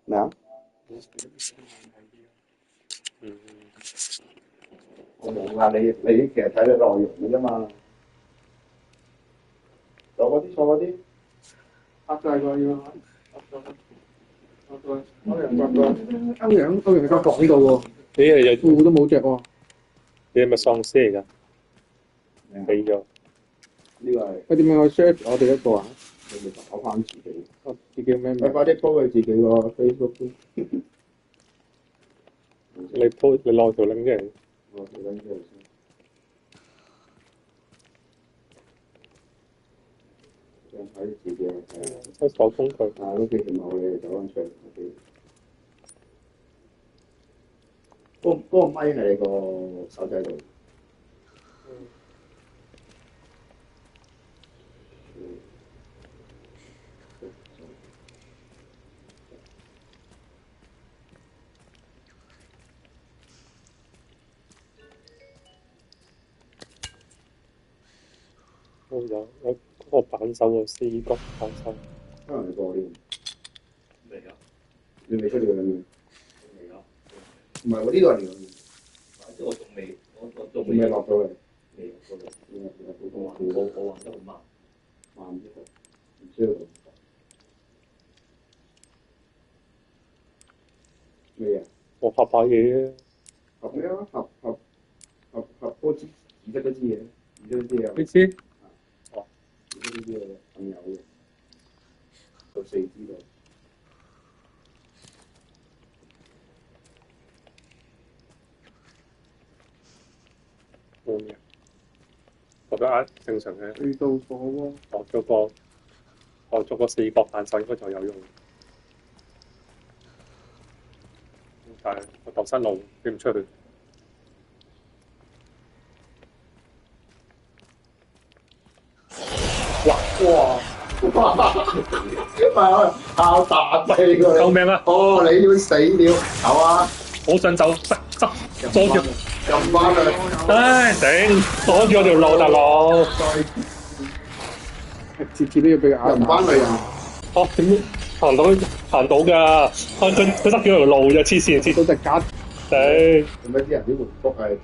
咩啊？我冇啊！你其實睇你內容嘅啫嘛。坐嗰啲，坐嗰啲。拍晒個要。歐陽佢講到喎。你係褲都冇着喎。你係咪喪屍嚟㗎？俾咗。呢個係。佢點樣去 search 我哋一個啊？你咪找翻自己。自己咩名？快啲 po 佢自己個 Facebook 先。你攞條 link 出嚟。攞條 link 出嚟先。睇自己開手工具。都幾掂我哋走翻出嚟。嗰個咪係你個手仔度。有嗰個扳手喎，四角扳手。可能你過添。未啊？你未出嚟嘅咩？未啊。唔係喎，呢個係你。即係我仲未，我仲未落到嚟。未落到嚟。我玩得好慢。慢啲喎。唔知道。咩啊？我拍嘢嘅。合咩啊？合嗰支紫色嗰支嘢，紫色嗰支嘢。呢支？哦。紫色嗰支嘢咁有嘅，有4支度。冇嘢。我覺得正常嘅。去到火鍋。學咗個四角扳手應該就有用。但係我頭新路飛唔出去。哇！炮彈飛過嚟！救命啊！哦，你要死了，走啊！好想走，阻住。入翻去。唉，頂！阻住我條路，大佬。次次都要俾佢入翻去啊！哦，點行到㗎？佢塞咗條路就黐線，黐到隻架。頂！做咩啲人啲回覆係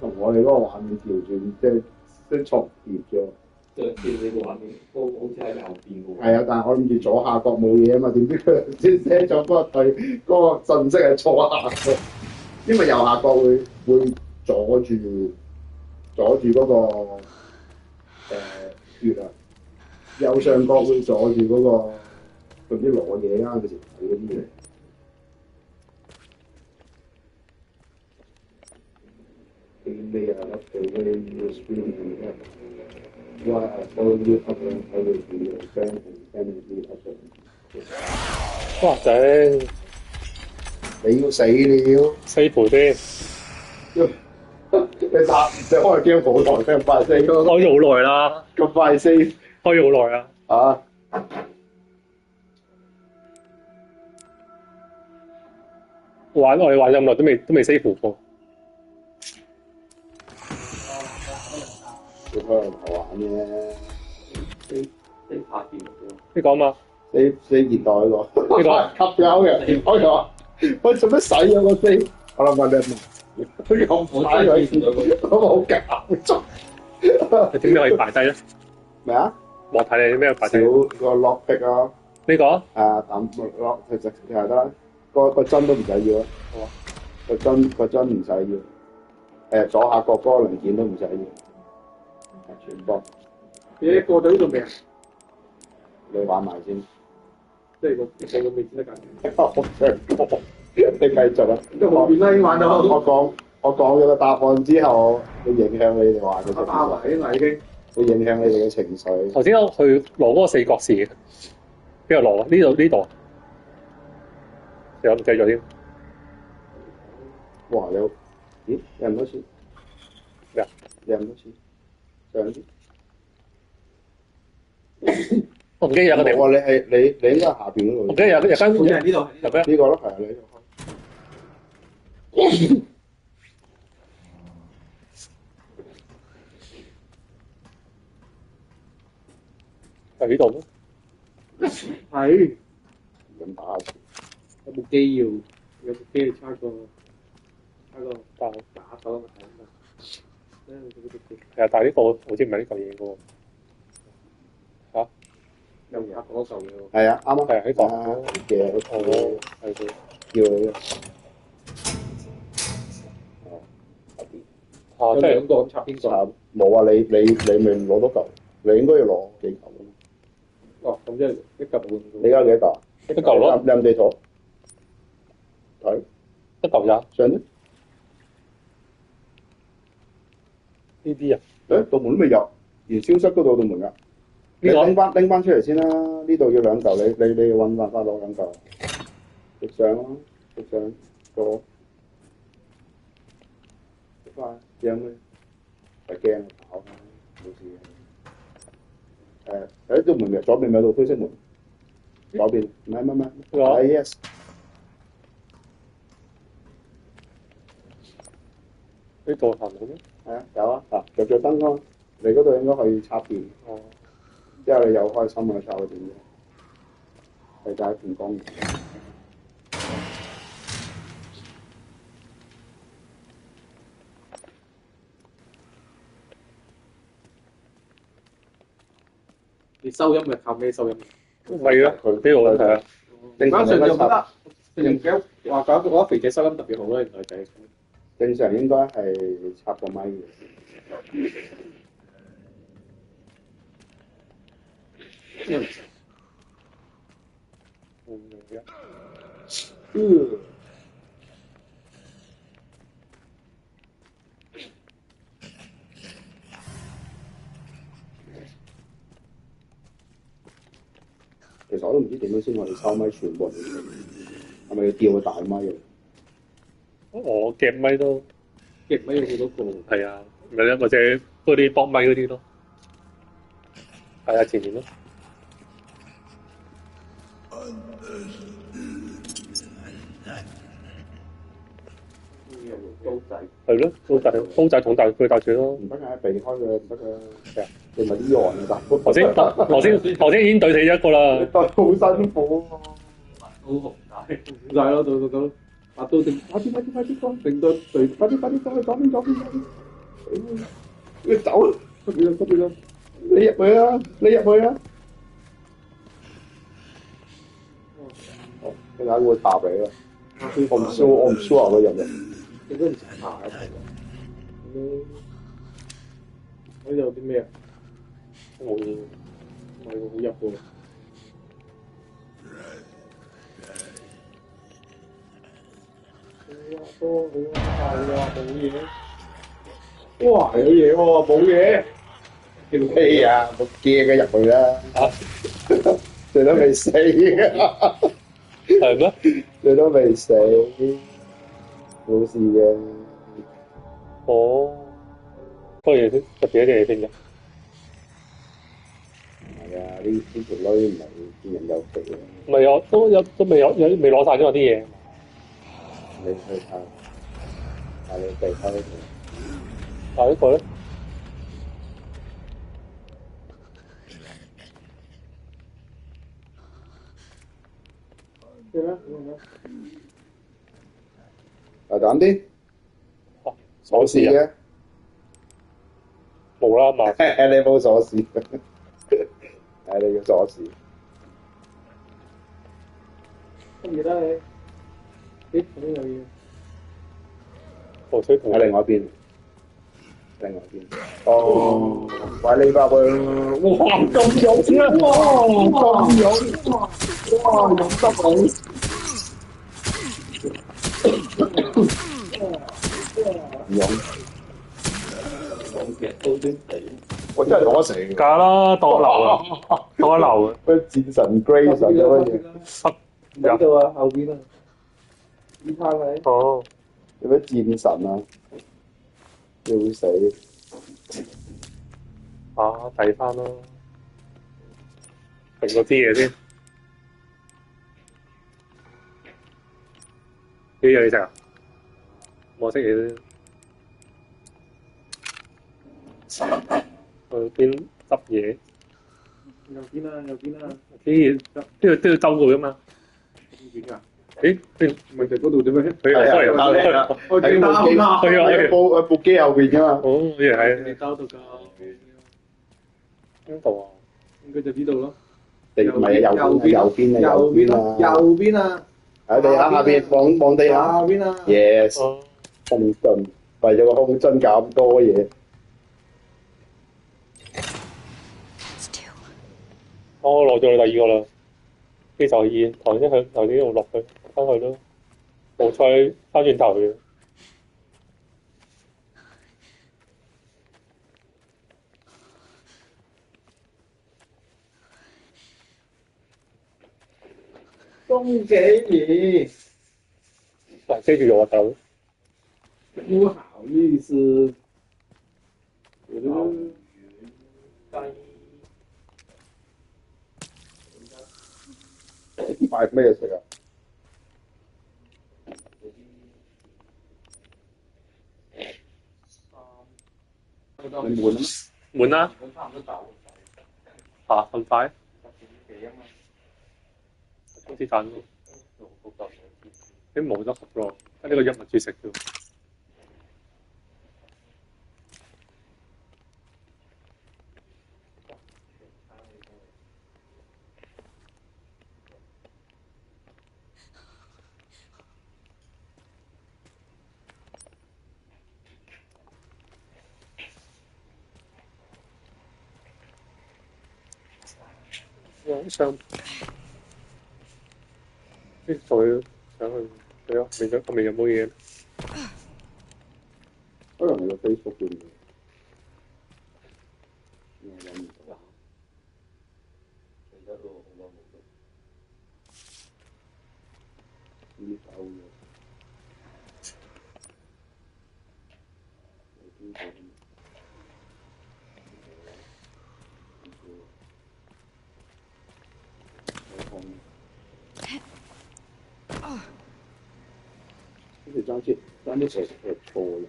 同我哋嗰個畫面調轉，即係重疊咗。即係你個畫面都好似喺右邊嘅喎。係啊，但係我諗住左下角冇嘢啊嘛，點知佢先寫咗嗰個信息係左下角，因為右下角會阻住嗰個血啊，右上角會阻住嗰個佢唔知攞嘢啊，佢條睇嗰啲嘢。They are not the way you speak and act. Why I follow you up and I will be your friend and family up. 哇頂！你要死了！西葡添。你開 game 好耐，咁快死？開咗好耐啦。咁快死？開咗好耐啊！啊！我哋玩咁耐都未 save 過。你開嚟玩啫。你拍電腦你講嘛？你現代嗰個。呢個吸油嘅，我話喂做乜洗咗個飛？我諗問你。佢咁快佢，嗰個好搞作。你點解可以擺低咧？咩啊？我睇你咩擺低？少個 lock pick 啊！呢個？抌 lock 其實係得，個針都唔使要啊。個針唔使要。左下角嗰個零件都唔使要。全部。你過咗呢度未啊？你玩埋先。即係個未知得緊。你繼續啊！都後邊啦，已經玩到。我講咗個答案之後，會影響你哋玩嘅情緒。啱埋已經。會影響你哋嘅情緒。頭先我去攞嗰個四角匙，邊度攞啊？呢度。有唔記咗添？哇！有，咦？有唔多錢？咩啊？有唔多錢？上啲。我唔記得有個地方。你應該下邊嗰度。我記得有間。好似係呢度。入咩？呢個咯，係啊，你呢個。喺呢度咩？係。咁打下次。有部機要部機要差個但打手嘅睇嘛。係啊，但係呢個好似唔係呢嚿嘢嘅喎。又拍嗰嚿嘢喎。係啊，啱啊，係啊，呢個嘅哦，係嘅。叫佢啊，有即係兩個咁插邊個？插冇啊！你咪攞多嚿，你應該要攞幾嚿㗎嘛？哦，咁即係一嚿半。你而家幾多嚿？一嚿咯，你有冇地圖？睇一嚿咋？上啲。呢啲啊？誒，道門都未入，而消失嗰度道門㗎。你呢個拎翻出嚟先啦，呢度要兩嚿，你要揾辦法攞兩嚿。直上咯，直上過。快，有咩？唔係驚跑啦，冇事嘅。道門嘅左邊咪有道灰色門，左邊唔係，係 yes。呢度行到咩？係啊，有啊，嗱，着燈咯，你嗰度應該可以插電。哦。之後你又開心啊，插個電嘅，係解電光。你收音咪靠咩收音？係啊，佢俾我睇啊。正常就覺得，話講覺得肥仔收音特別好啦，原來就係。正常應該係插個咪嘅。其實我都唔知點樣先可以收咪全部，係咪要調個大咪嚟？我夾咪都夾咪要好多個。係啊，咪咧或者嗰啲搏咪嗰啲咯。係啊，前面咯。刀仔。係咯，刀仔同大佢大嘴咯。唔得嘅，避開佢唔得嘅。係啊，你咪啲羊啊！頭先已經對死一個啦。對好辛苦啊！刀紅帶，紅帶咯，到。把刀定，快啲幫，定到對，快啲幫佢左邊。你走，嗰邊，你入去啊！佢睇會打你啦。我唔 sure 佢入嚟。應該唔查啊。嗰度有啲咩啊？冇嘢，唔係喎，好入喎。好啊，冇嘢。哇，有嘢喎，冇嘢。叫屁啊！冇驚嘅入去啦。最多未死啊！係咩？最多未死，冇事嘅。哦，多嘢先，特別一啲嘢先嘅。係啊，呢條女唔係見人有肥嘅。唔係啊，都未攞晒咗啲嘢。你去睇，但你避開佢。但係呢個咧？大膽啲，鎖匙嘅，冇啦嘛。你冇鎖匙，係你嘅鎖匙。乜嘢啦你？呢有嘢。火車同喺另外一邊。哦，喂你爸爸，哇咁有錢啊！哇咁有，哇飲得好。我真係攞成架啦，當流啊，當流啊。咩戰神 Grace 咁乜嘢？呢度啊，後邊啊，呢攤係。哦，有咩戰神啊？要死！啊，睇翻咯，評嗰啲嘢先。呢有嘢食啊？我識嘢先。去邊執嘢？右邊啊！啲嘢都要周過㗎嘛。遠啊？咦？邊？咪就嗰度啫咩？佢又出嚟，我見到啊！喺部機後邊啫嘛。哦，依然係你兜到㗎？邊度啊？應該就呢度咯。唔係啊，右邊啊，右邊啊，右邊啊！喺地下下邊，望地下。下邊啊 Yes，哦，空樽，為咗個空樽咁多嘢。我落咗去第二個啦，機就二，頭先呢度落去，翻去咯，冇再翻轉頭嘅。恭喜你！嗱，遮住咗我頭。不好意思。買咩食啊？你滿啊咩？滿啦。嚇咁快？中子彈咯。你冇得合咯，得呢個一物主食啫。往上，啲水上去，係啊，未咗後面有冇嘢？可能係個 Facebook 嘅嘢。我揾唔到。而家都好耐冇咗。呢手嘅。跟住爭啲蛇錯嘅。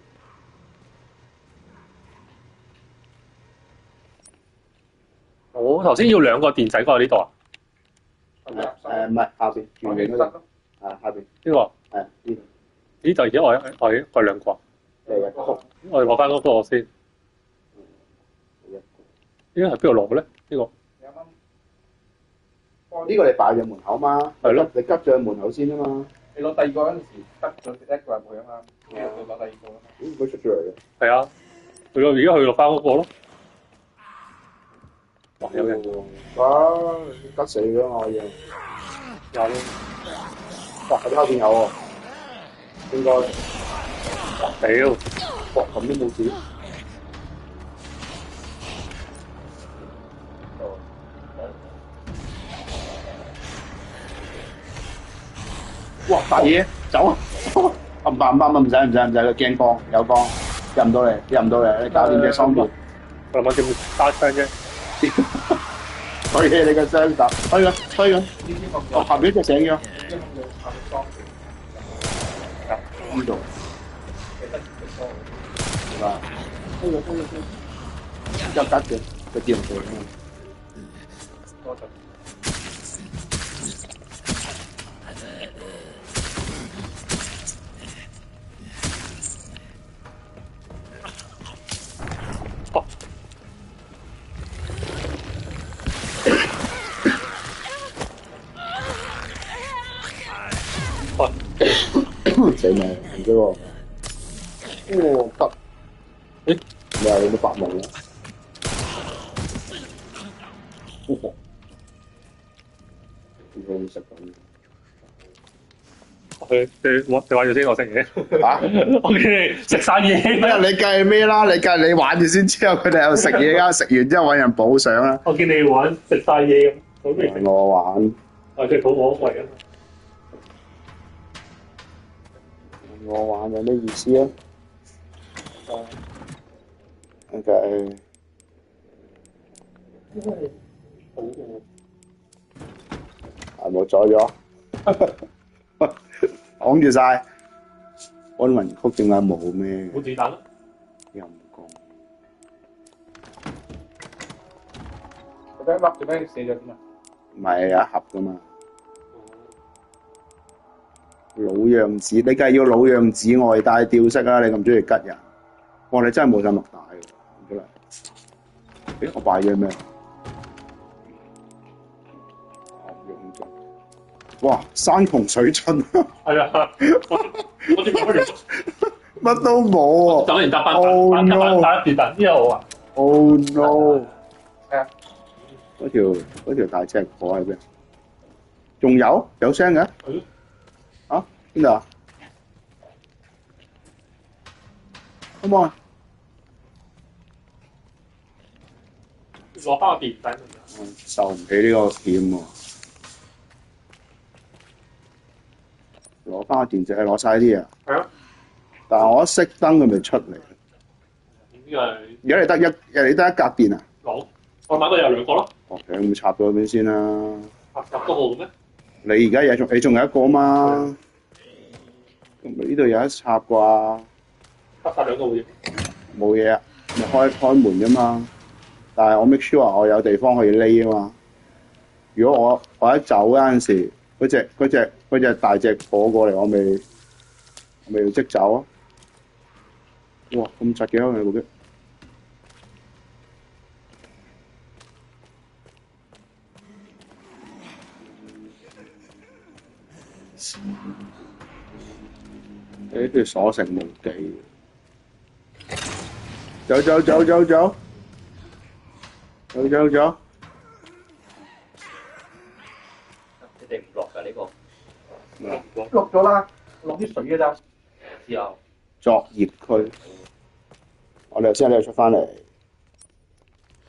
我頭先要兩個電仔過去呢度啊？唔係下邊，轉影嗰度。下邊。呢個？係呢度。咦？就而家我兩個。一個。我哋攞翻嗰個先。依家係邊度落嘅咧？呢個？呢個你擺喺門口嘛？係咯。你急咗喺門口先啊嘛。你攞第二個嗰陣時，急咗一個入去啊嘛，跟住攞第二個啊嘛。佢出咗嚟嘅。係啊。而家去落翻嗰個咯。哇！有人喎。哇！急死咗我要。有。哇！喺後邊有喎。應該。屌！哇！咁都冇事。哇！大嘢，走啊！唔使，佢驚光，有光，入唔到嚟，你搞掂隻桑葉。我諗住打槍啫。推起你個雙手，推佢。哦，下邊隻醒咗。呢度。係嘛？推佢。之後吉嘅，佢跌落去。死命唔知喎，得，誒，你話有冇白夢啊？佢食緊。你玩住先，我食嘢。嚇！我見你食晒嘢。你計咩啦？你玩住先，之後佢哋又食嘢㗎，食完之後揾人補上啦。我見你玩食晒嘢咁，我玩。佢肚餓嚟啊！我玩有咩意思啊？OK。係冇阻咗，擋住晒。安魂曲點解冇咩？冇子彈咯。又唔講。做咩死咗點啊？唔係有一盒㗎嘛？老樣子，你梗係要老樣子外帶吊飾啦！你咁中意吉人，哇！你真係冇咁麥大嘅，出嚟。咦？我擺咗咩？用盡。哇！山窮水盡。係啊，我點解乜都冇喎。走完搭班 Oh no！打電彈之後啊 Oh no！係啊，嗰條大隻火喺邊？仲有聲嘅？啊？邊度啊？Come on！攞翻個電彈。受唔起呢個險喎！攞翻個電掣，攞晒啲嘢。係啊。但係我一熄燈，佢咪出嚟。呢個係。而家你得一格電啊？攞，我買過有兩個咯。哦，你咁插咗邊先啦。插個號咩？你而家你仲有一個嘛？咁呢度有得插啩？插晒兩個會。冇嘢啊，咪開門啫嘛。但係我 make sure 我有地方可以匿啊嘛。如果我一走嗰陣時，嗰隻大隻火過嚟，我咪要即走啊！哇，咁窒嘅你部機。呢啲所剩無幾。走！你哋唔落㗎呢個？落咗啦，落啲水嘅咋。之後作業區，我哋頭先喺呢度出翻嚟，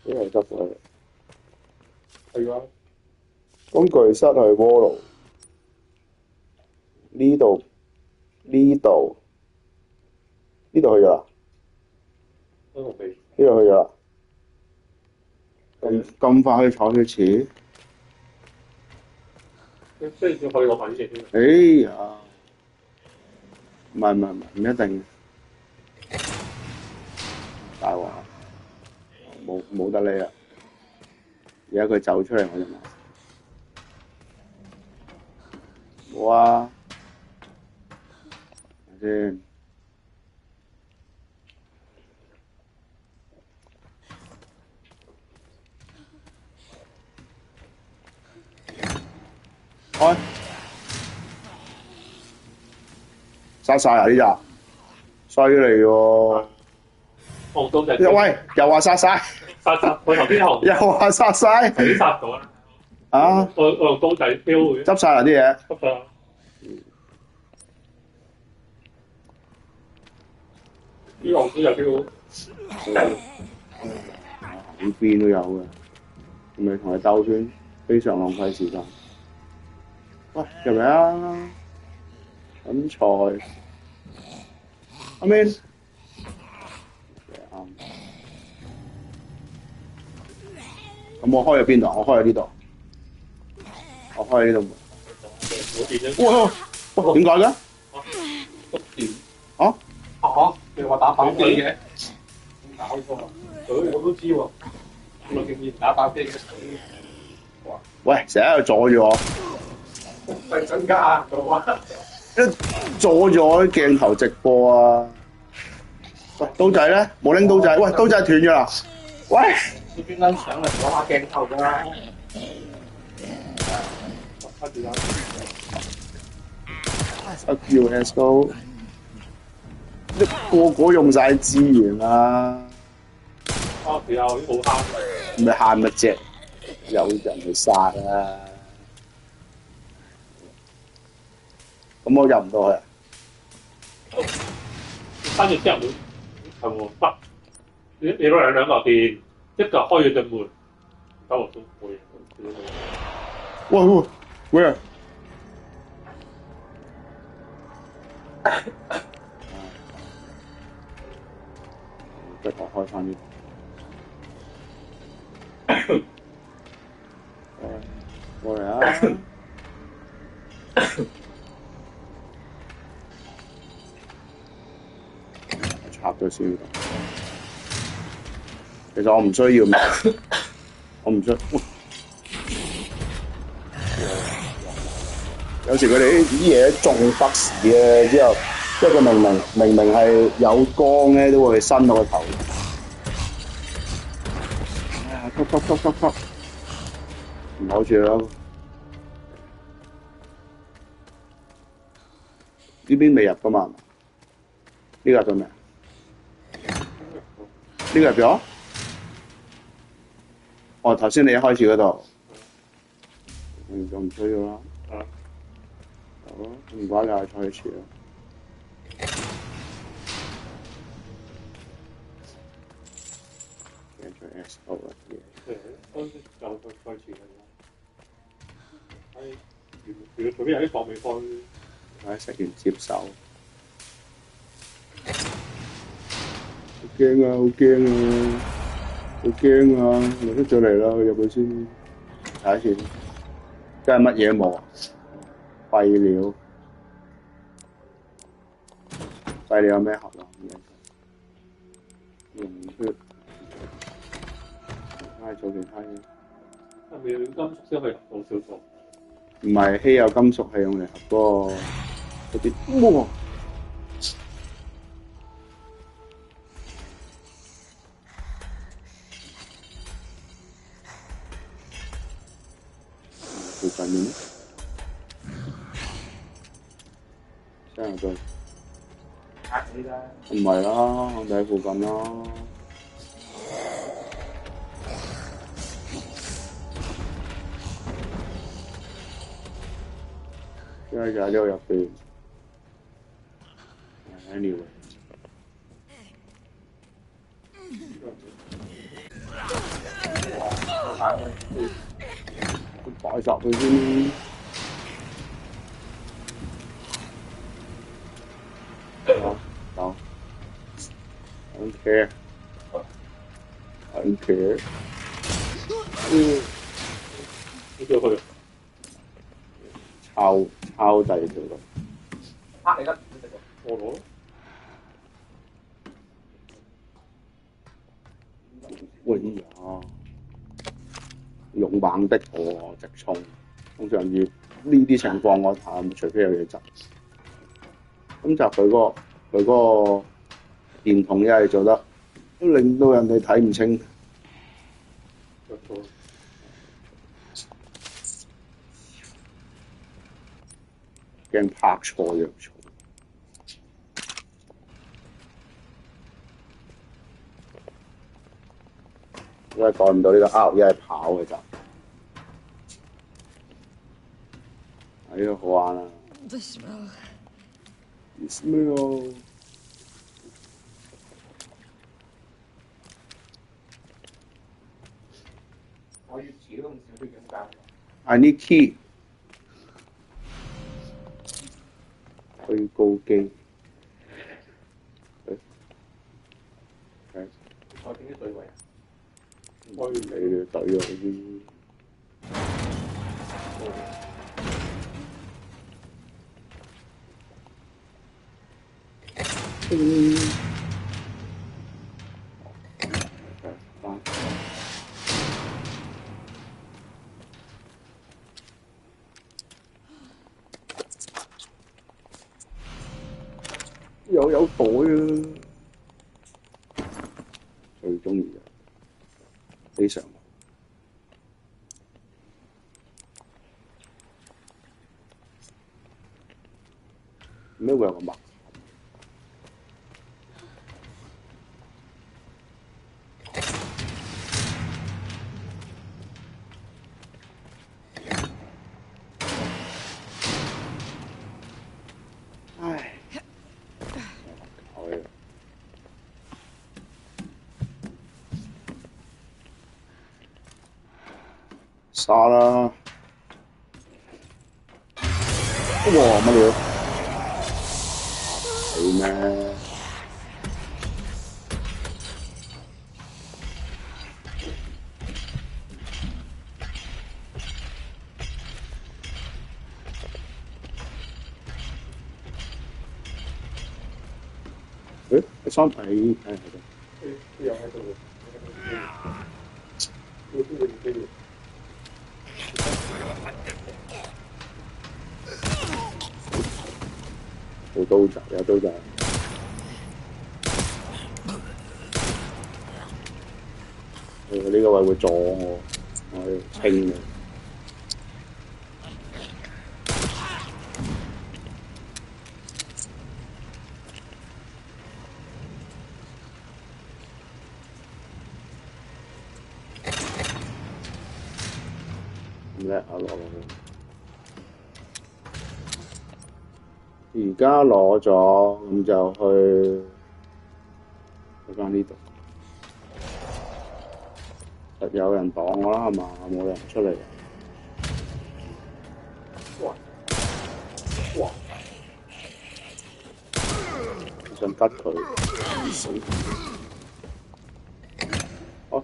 呢度執咗。係啊。工具室係鍋爐，呢度去咗啦。呢度未。呢度去咗啦。咁快可以坐去池？即係要可以攞埋啲嘢先。哎呀，唔一定。大鑊，冇得理啦。而家佢走出嚟我就買。冇啊，睇先。開，殺晒啊！呢隻，犀利喎！哦，都就喂，又話殺晒，殺！我頭先又話殺晒，頭先殺咗啦。啊！我用刀仔標嘅。執晒啦啲嘢。執晒。呢行都有標。呢邊都有嘅，咪同佢兜圈，非常浪費時間。喂，入嚟啊！揾菜，阿 Man，啱。咁我開咗邊度？我開咗呢度。我開咗呢度門。冇電啫。哇！點解嘅？觸電。啊？嚇！你話打爆機嘅？搞錯啊！我都知喎。我竟然打爆機嘅。喂！成日喺度阻住我。係增加啊！做啊！阻咗我啲鏡頭直播啊！喂，刀仔咧冇拎刀仔，喂，刀仔斷咗啦！喂，你專登上嚟攞下鏡頭㗎啦！Fuck you, let's go！個個用晒資源啦！啊，其實我已經好慳。咪慳乜啫？有人去殺啊！咁我入唔到去。閂咗之後會係喎得，你攞兩嚿電，一嚿開咗隻門，搞落都冇嘢。喂！即係開翻呢過嚟啊！插咗先。其實我唔需要咩，我唔需。有時佢哋啲嘢中北時嘅之後，即係佢明明係有光咧，都會伸到個頭。吸，唔好住啦。呢邊未入噶嘛？呢個入咗未？呢個入咗？哦，頭先你一開始嗰度，就唔需要啦。好，唔該你再一次啦。再 S O 啦，都有再次嘅。如果隨便有啲放未放，喺食完接手。好驚啊！好驚啊！好驚啊！咪出咗嚟啦，入去先。第一次，真係乜嘢冇啊？廢料，廢料有咩盒啊？溶血，做其他嘢。係咪要金屬先可以入到小數？唔係稀有金屬係用嚟合嗰啲。哇！附近嘅咩？真係對。唔係啦，我哋喺附近啦。因為就喺呢度入邊。Anyway。擺實佢先。走。Don't care。Don't care。呢個去。抄第二條路。你得我攞。喂呀！勇猛的我直衝，通常遇呢啲情況我睇，除非有嘢執。咁就佢嗰個電筒一係做得令到人哋睇唔清。驚拍錯藥草。因為趕唔到呢個 R， 一係跑嘅咋。呢個好玩啊 The smell. The smell. I need key. 去高機。我點啲對位啊？我你哋懟我先。又有袋啊！最中意嘅，非常。咩會有個墨？唉，搞嘢。殺啦！哇，乜料？係咩？誒，第三睇係度。有喺度。冇刀仔，有刀仔。呢個位會撞我，我要清你。咁叻啊！攞落去。而家攞咗，咁就去返呢度。實有人擋我啦，係嘛？冇人出嚟。哇！我想吉佢。好。哇！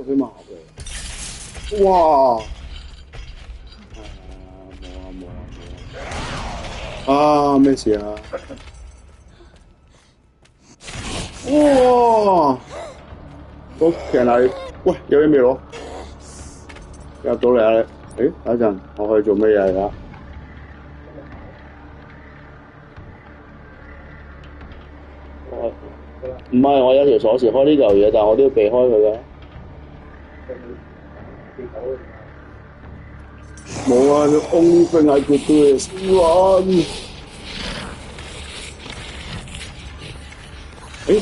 幾麻煩。哇！啊！咩事啊？哇！個騎嚟，喂，有嘢未攞？入到嚟啊你！等陣，我可以做咩嘢而家？唔係，我有條鎖匙開呢嚿嘢，但係我都要避開佢㗎。冇啊！The only thing I could do is run。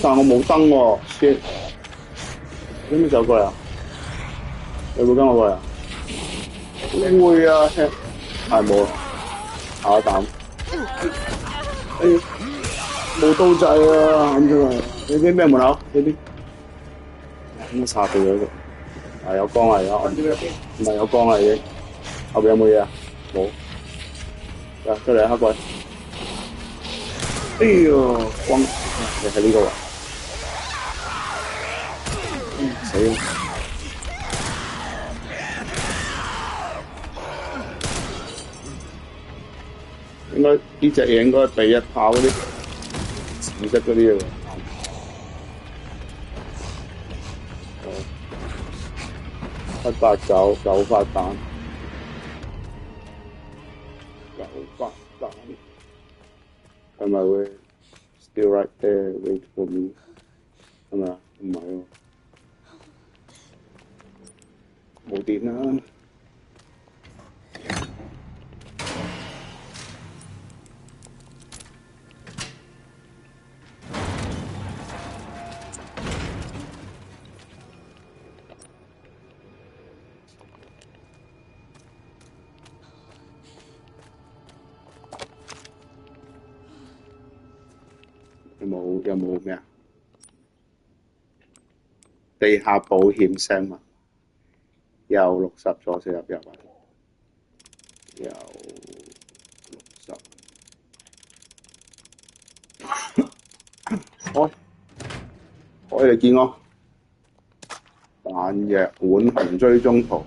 但我冇燈喎 ，shit！ 你有冇走過嚟啊？你會跟我過嚟啊？會啊，係冇啊，咬一啖。冇刀仔啊，咁真係。你啲咩門口？呢邊？咁插到咗度。有光啊而家，唔係有光啊已經。後邊有冇嘢啊？冇。出嚟啊，黑鬼！哎呀，光！你喺呢個位。死啦！應該呢隻嘢應該避一炮嗰啲紫色嗰啲嘢喎。789發彈，9發彈，係咪會 still right there wait for me？ 係咪啊？唔係喎，冇電啦。有冇咩啊？地下保險聲物，有60左四入啊！有60，開你見我彈藥碗紅追蹤圖。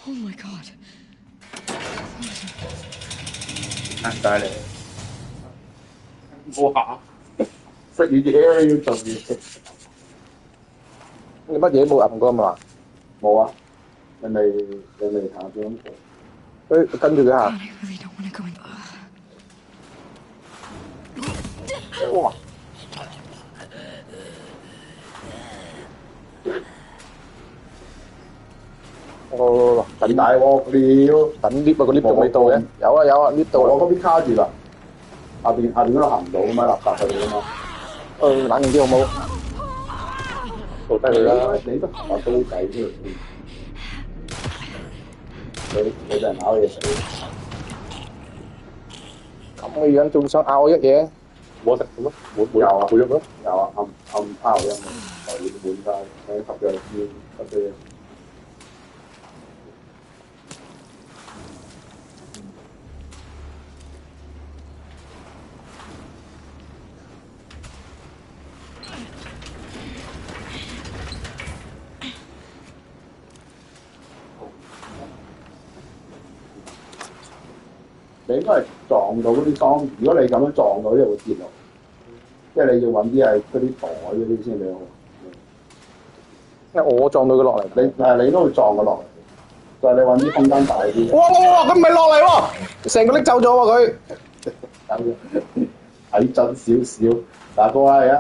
Oh my god！ 帶嚟，哇！食完嘢要做嘢。你乜嘢冇撳過嘛？冇啊，你未下咗佢跟住佢行。 I really don't want to go in. 哇！哦，咁大鑊料，等 lift 啊，個 lift 仲未到嘅。有啊有啊 ，lift 到啦。我嗰邊卡住啦，下邊嗰度行唔到啊嘛，垃圾去啊嘛。冷靜啲好冇？做低佢啦，你都行下刀仔添。你俾人咬嘢死。咁嘅樣仲想咬我一嘢？冇食咁咯，冇有啊，冇喐咯。有啊，暗拋音，滿晒，喺合約要合約。你應該係撞到嗰啲裝，如果你咁樣撞到，就會跌落。即係你要揾啲係嗰啲袋嗰啲先你好。因為我撞到佢落嚟，你都會撞佢落嚟，就係你揾啲空間大啲。哇！佢唔係落嚟喎，成個拎走咗喎佢。睇真少少，嗱過嚟啊！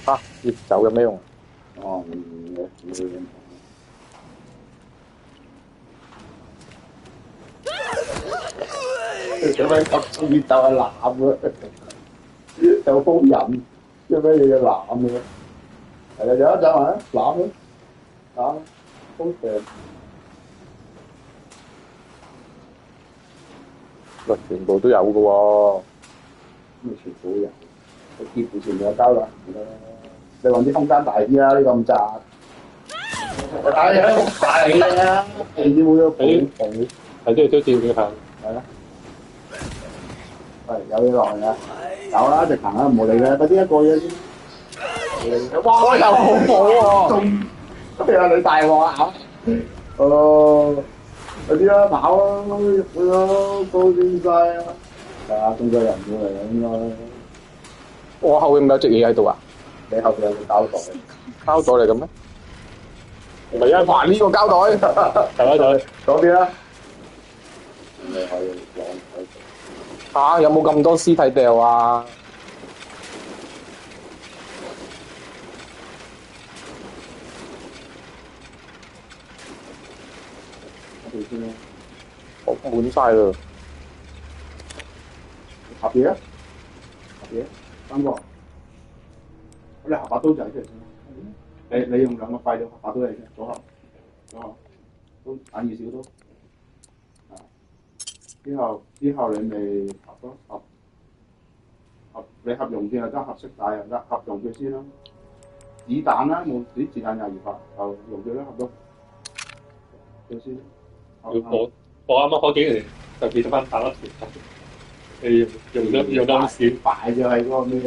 啊！要走有咩用？哦，做咩咁中意鬥係攬嘅？有風癮，做咩嘢要攬嘅？係啊，有一陣啊，攬佢，攬風蛇。喂，全部都有嘅喎。咁全部都有，佢幾乎全部有膠啦。你揾啲空間大啲啦，呢咁窄。大嘅，大嘅啦，你會有補補。係即係都照佢行。係啦。喂，有嘢落嚟啊！有啦，直行啦，唔好理啦，快啲一個嘢先。哇！又好補喎，仲係啊！你大鑊啊！快啲啦，跑啦，入去啦，高先曬啊！係啊，中咗人咗嚟啦，應該。我後邊咪有隻嘢喺度啊？你後邊有個膠袋，膠袋嚟嘅咩？唔係啊，哇！呢個膠袋，係啦，嗰邊啦。你可以攞嚇有冇咁多屍體掉啊？佢先啦，我滿晒啦！合嘢啊！合嘢，三個。你合把刀仔出嚟先。你用兩個廢咗合把刀嚟先，左合，都眼耳小刀。啊！之後你咪合咯，合你合用先啊，得合色帶又得，合用佢先啦。子彈啦，冇啲子彈廿二發，就用佢啦，合咯。佢先。我啱啱開幾年就變咗翻打粒條，你用得咁少，擺咗喺嗰個咩嘅？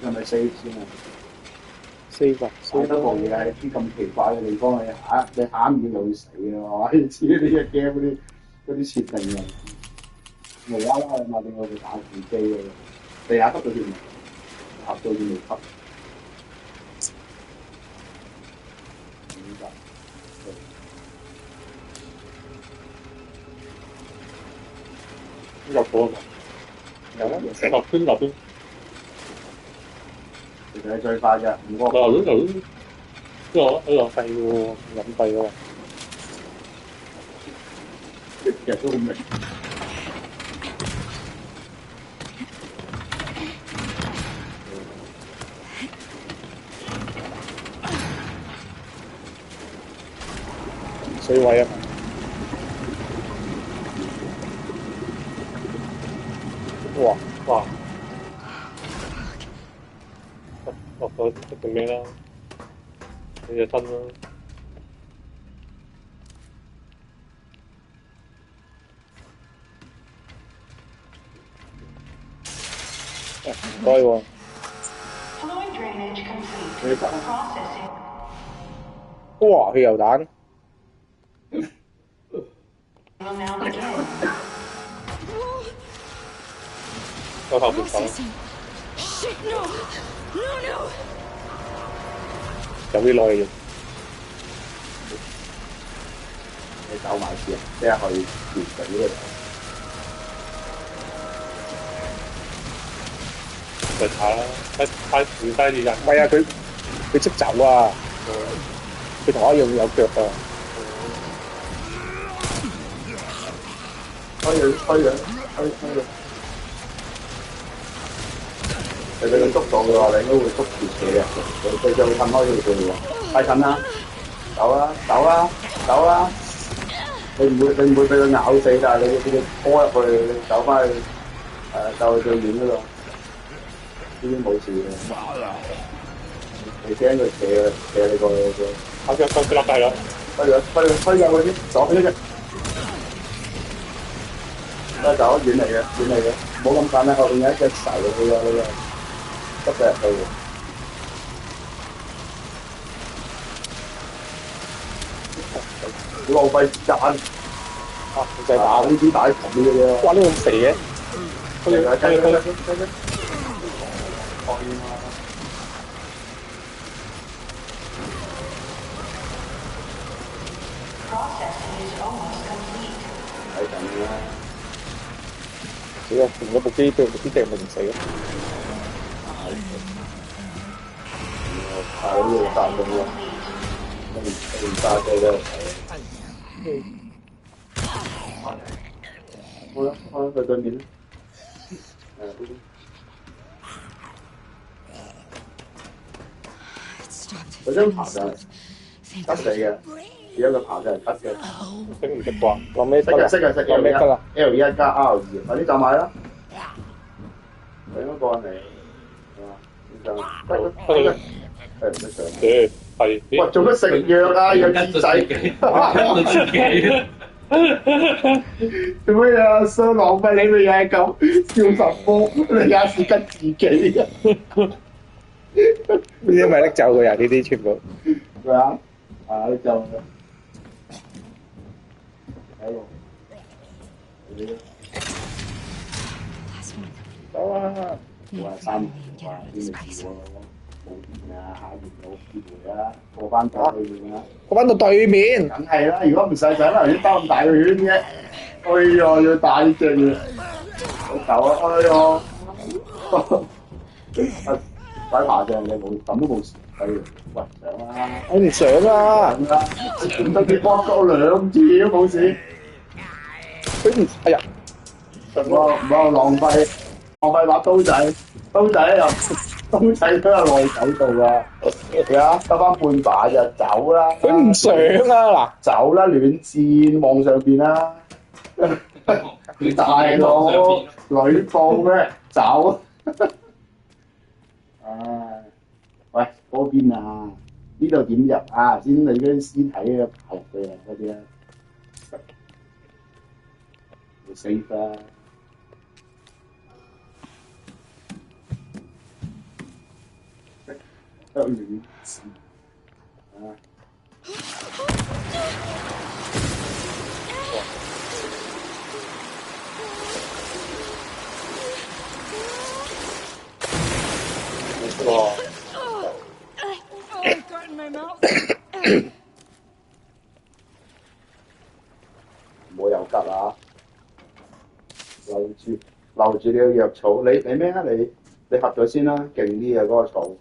係咪四先啊？擺得部嘢喺啲咁奇怪嘅地方，你下唔見就會死嘅喎！你知呢隻 game 嗰啲設定啊，無啦啦你買定我哋打自機嘅，地下吸到血未？吸到血未吸？入火啊！有啊，成落邊落邊，其實係最快嘅，唔過落邊，呢個廢喎，隱蔽喎。其實都好明。水位啊！哇！落咗做咩啦？你隻身啦。唔該喎。哇！汽油彈。我後邊走，有啲耐嘅。你走埋先，即係去條水嗰度。就查啦，太唔低啲人。唔係啊，佢識走啊！佢同我一樣有腳啊！推佢。你俾佢捉到嘅話，你應該會捉住佢嘅，佢就會褪開佢嘅喎。快近啦！走啦！你唔會俾佢咬死，但係你俾佢拖入去，你走翻去就去最遠嗰度，已經冇事嘅。你驚佢射你個我腳落低啦，推入去啲左邊嗰隻。走遠嚟嘅，唔好咁近啦，後邊有一隻蛇去咗呢個。得嘅係喎。好浪費時間，啊，唔使打呢啲打咁嘅啫。哇！呢咁肥嘅，睇緊啦，只有同嗰部機對部機掟咪唔死咯。睇呢個彈動啦，唔揸車都睇。好啦，去對面啦。佢張爬就係吉死嘅，而家個爬就係吉嘅。識唔識啩？講咩識啊識啊識講咩得啊？ L1 加 R2，快啲就買啦！佢應該過嚟，係嘛？係唔識上？係。喂，做乜食藥啊？藥智仔，做咩啊？想浪費你咪又係咁笑什麼？你也是跟自己嘅。呢啲咪拎走嘅呀？呢啲全部。咩啊？啊，你就喺度。走啊！話3年話邊度住喎？冇電啊，下年冇機會啦，過翻過去㗎啦。我翻到對面。梗係啦，如果唔使啦，頭先兜咁大個圈啫。哎呀，要大隻嘅，好狗啊！哎呀，快爬上你冇咁都冇事，係喂上啦！我唔想啊！上啦！點得你幫咗2次都冇事。佢唔，哎呀！唔好浪費把刀仔，刀仔都有內手度啊！係啊，得翻半把就走啦！佢唔想啊！嗱，走啦，亂戰望上邊啦！大佬女報咩？走！唉，喂，嗰邊啊？呢度點入啊？先你嗰啲屍體啊，爬入去啊嗰啲啊，要死啦！都亂戰啊！哇！唔好又急啊！留住你個藥草，你咩啊？你合咗先啦，勁啲嘅嗰個草，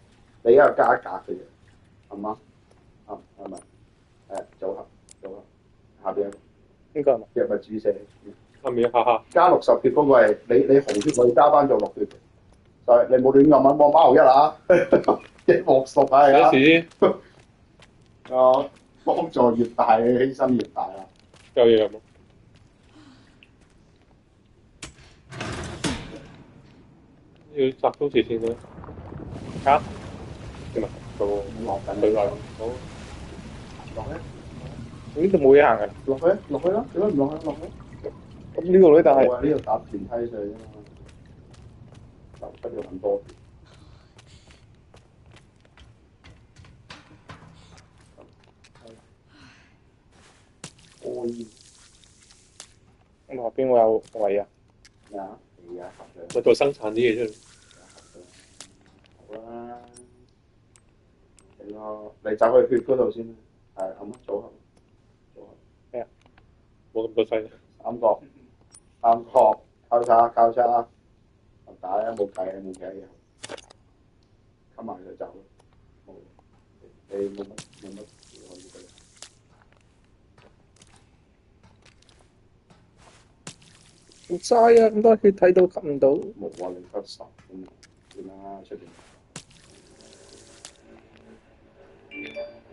你而家加一格嘅啫，係嘛？啊係咪？組合下邊呢個係咪？藥物注射，下面哈哈。加60血嗰個係你紅血可以加翻做6血，就係你冇亂咁揾幫馬豪1啊！一鑊熟啊！而家幫助越大，犧牲越大啦。有嘢冇？要集中時先啦。嚇？點啊？做落緊對話好。落咧，呢度冇嘢行㗎。落去啦！點解唔落去？落去。咁呢度咧，但係呢度搭電梯上去啫嘛，就不要揾多啲。咁下邊會有位啊？咩啊？係啊，我再生產啲嘢出嚟。好啦，你走去血嗰度先啦。係咁啊，組合。咩啊？冇咁多西。三角，交叉，打啊！冇計嘅，冚埋佢走咯。你冇乜可以對。好嘥啊！咁多血睇到吸唔到。冇話你得10咁，算啦，出邊。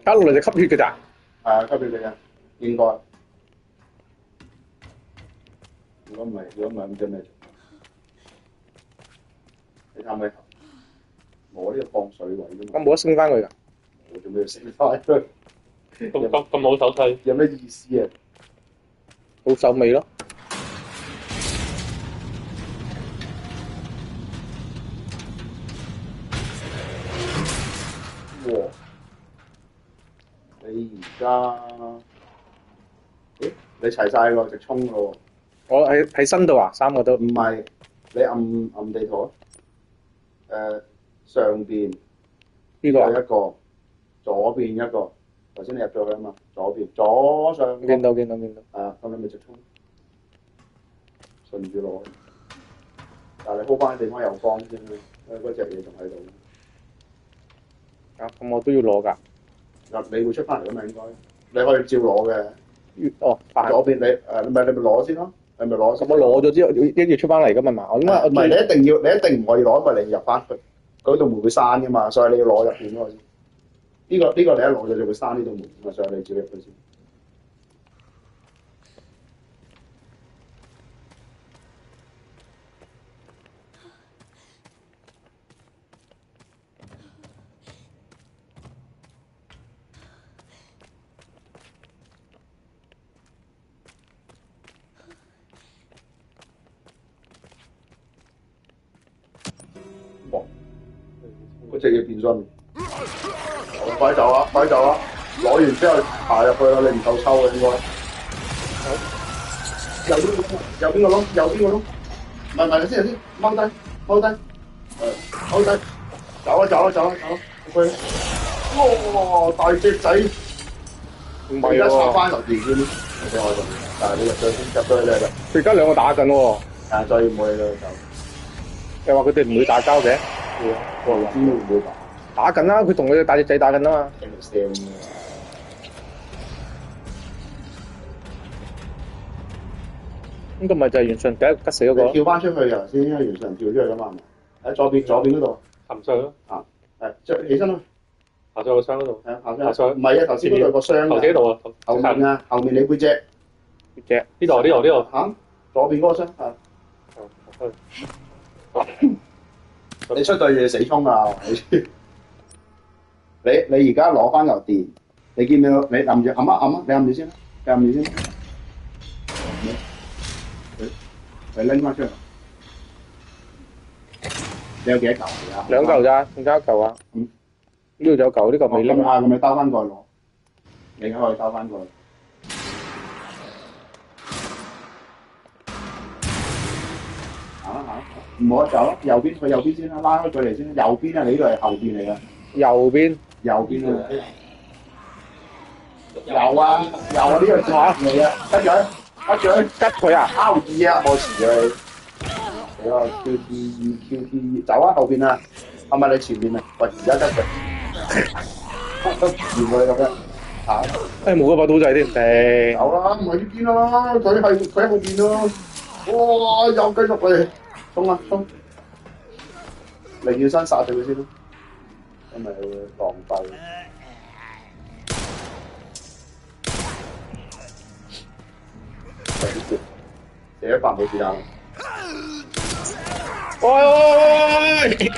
加落嚟就吸血嘅咋？係啊，吸血嘅啫，應該。如果唔係唔知咩做。你睇咩？我呢個放水位啫嘛。我冇得升翻佢㗎。我做咩要升翻佢？咁好手勢。有咩意思啊？好手尾咯。喎，你而家，咦？你齊晒個直衝咯我喺身度啊，三個都喎？唔係，你暗地圖啊？上邊呢個有一個，左邊一個。頭先你入咗去啊嘛，左上角。見到。咁你咪直衝，順住攞。但係你 hold 翻地方有光先啦，因為嗰隻嘢仲喺度。啊，咁我都要攞㗎。嗱，你會出翻嚟㗎嘛？應該，你可以照攞嘅。哦，左邊你咪攞先咯，你咪攞先。咁我攞咗之後，一要出翻嚟㗎嘛？我點解唔係你一定唔可以攞，因為你入翻去嗰道門會閂㗎嘛，所以你要攞入邊嗰個先。呢個你一攞咗就會閂呢道門㗎嘛，所以你照入去先。嗰隻嘢變身，快走啊！攞完之後爬入去啦，你唔夠抽嘅應該。右邊個窿？唔係，先，踎低，踎低，走啊！去，哇！大隻仔，唔而家插係喎？翻落電先，俾我做，但係你入咗去啫。佢而家兩個打緊喎，但係再唔會啦，又話佢哋唔會打交嘅，就唔知會唔會打緊啦！佢同佢隻大隻仔打緊啊嘛。聲。呢個咪就係原上第一吉死嗰個。跳翻出去啊！先，因為原上跳出去㗎嘛，喺左邊嗰度。行上去咯，着起身啦，行上個箱嗰度，行上去。唔係啊，頭先嗰度有個箱頭先度啊，後面啊，後面你背脊隻呢度嚇，左邊嗰個箱啊。你出對嘢死衝啊！你而家攞翻嚿電，你見唔見到？你撳住撳啊！你撳住先啦，你拎翻出嚟。你有幾多嚿而家兩嚿咋，仲加一嚿啊！呢度有嚿，呢個未拎。咁你兜翻過去攞，你而家可以兜翻過去。行，唔好走，右邊先啦，拉開距離先。右邊啊，你呢度係後邊嚟㗎。右邊啊！有啊，呢個係嚟啊！吉佢啊！R2啊，我遲咗你。你話 QT 走啊，後邊啊，係咪你前面啊？喂，而家吉佢，都唔會咁樣嚇。冇嗰把刀仔添，頂。走啦，唔係呢邊啦，佢喺後邊咯。哇！又繼續嚟，衝！離遠身殺咗佢先咯，因為會浪費。射一發冇子彈。喂！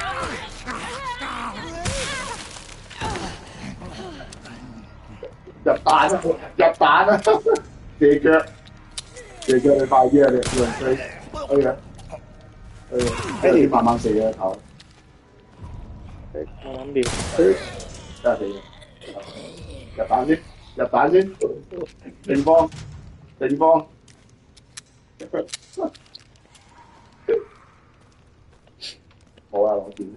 入彈啊！射腳你快啲啊！你用追，你慢慢射嘅頭。慢慢練。真係死嘅。入彈先。定方。冇啊，攞電。唔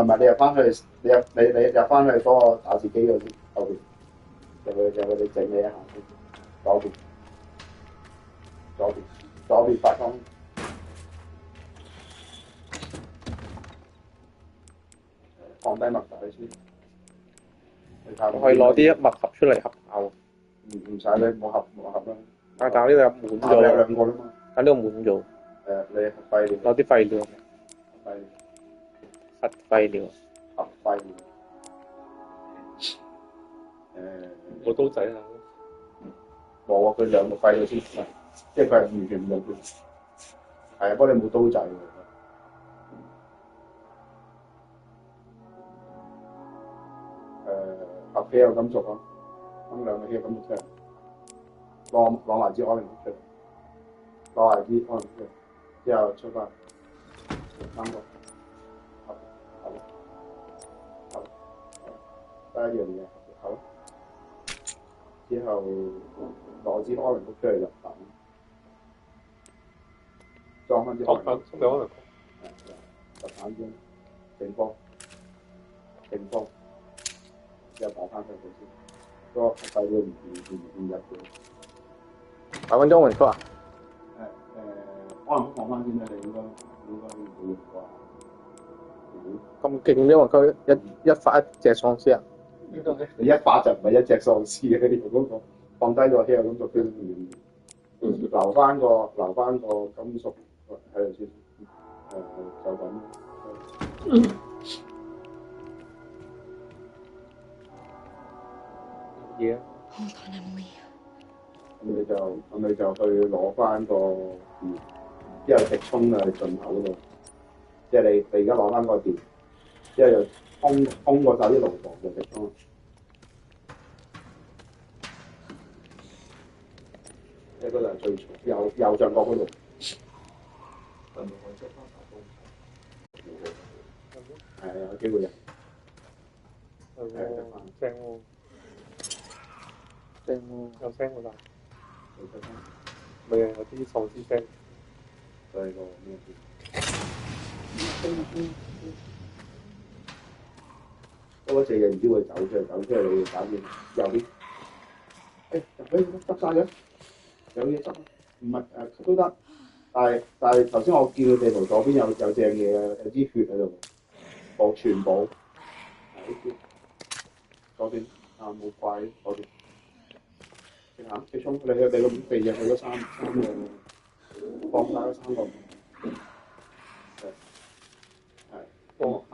係，你入翻去，你入翻去嗰個打字機嗰邊後邊，就你整理一下先。左邊發光。放低墨仔先。我可以攞啲墨盒出嚟合下喎。唔使你冇盒啦。但係呢度有滿咗。有兩個啦嘛。但呢度滿咗。你核廢料。攞啲廢料。核廢料。冇刀仔啊！冇啊，佢兩個廢料先，即係佢係完全唔用嘅。係啊，不過你冇刀仔喎。合皮有金屬咯，咁兩個皮有金屬出嚟，攞埋支安寧出嚟，之後出翻三個，得一樣嘢，好。之後攞支可能谷出嚟入彈，裝翻支可能谷，咁有可能入彈先，正方，之後打翻上去先，個細嘅唔入嘅。8分鐘完曲啊？可能放翻先啦，你應該會啩。咁勁呢個區一發一隻喪屍啊！你一發就唔係一隻喪屍嘅，呢個嗰個放低個 hea 咁就標留翻個金屬喺度先，就咁。嘢啊！咁你就去攞翻個之後直衝啊進口嗰度，即係你而家攞翻個電，之後又通過晒啲爐房嘅直衝。即係嗰度係最右上角嗰度。係有機會嘅。正喎，有聲喎，咪有啲喪屍聲。對個咩嗰隻嘢唔知會走出嚟，你要搞掂右邊。執晒嘅，有嘢執，唔係都得。但係頭先我見佢地圖左邊有正嘢嘅，有啲血喺度，全部係左邊冇怪左邊。直行直衝，你個鼻入去咗三個，放晒咗3個。係。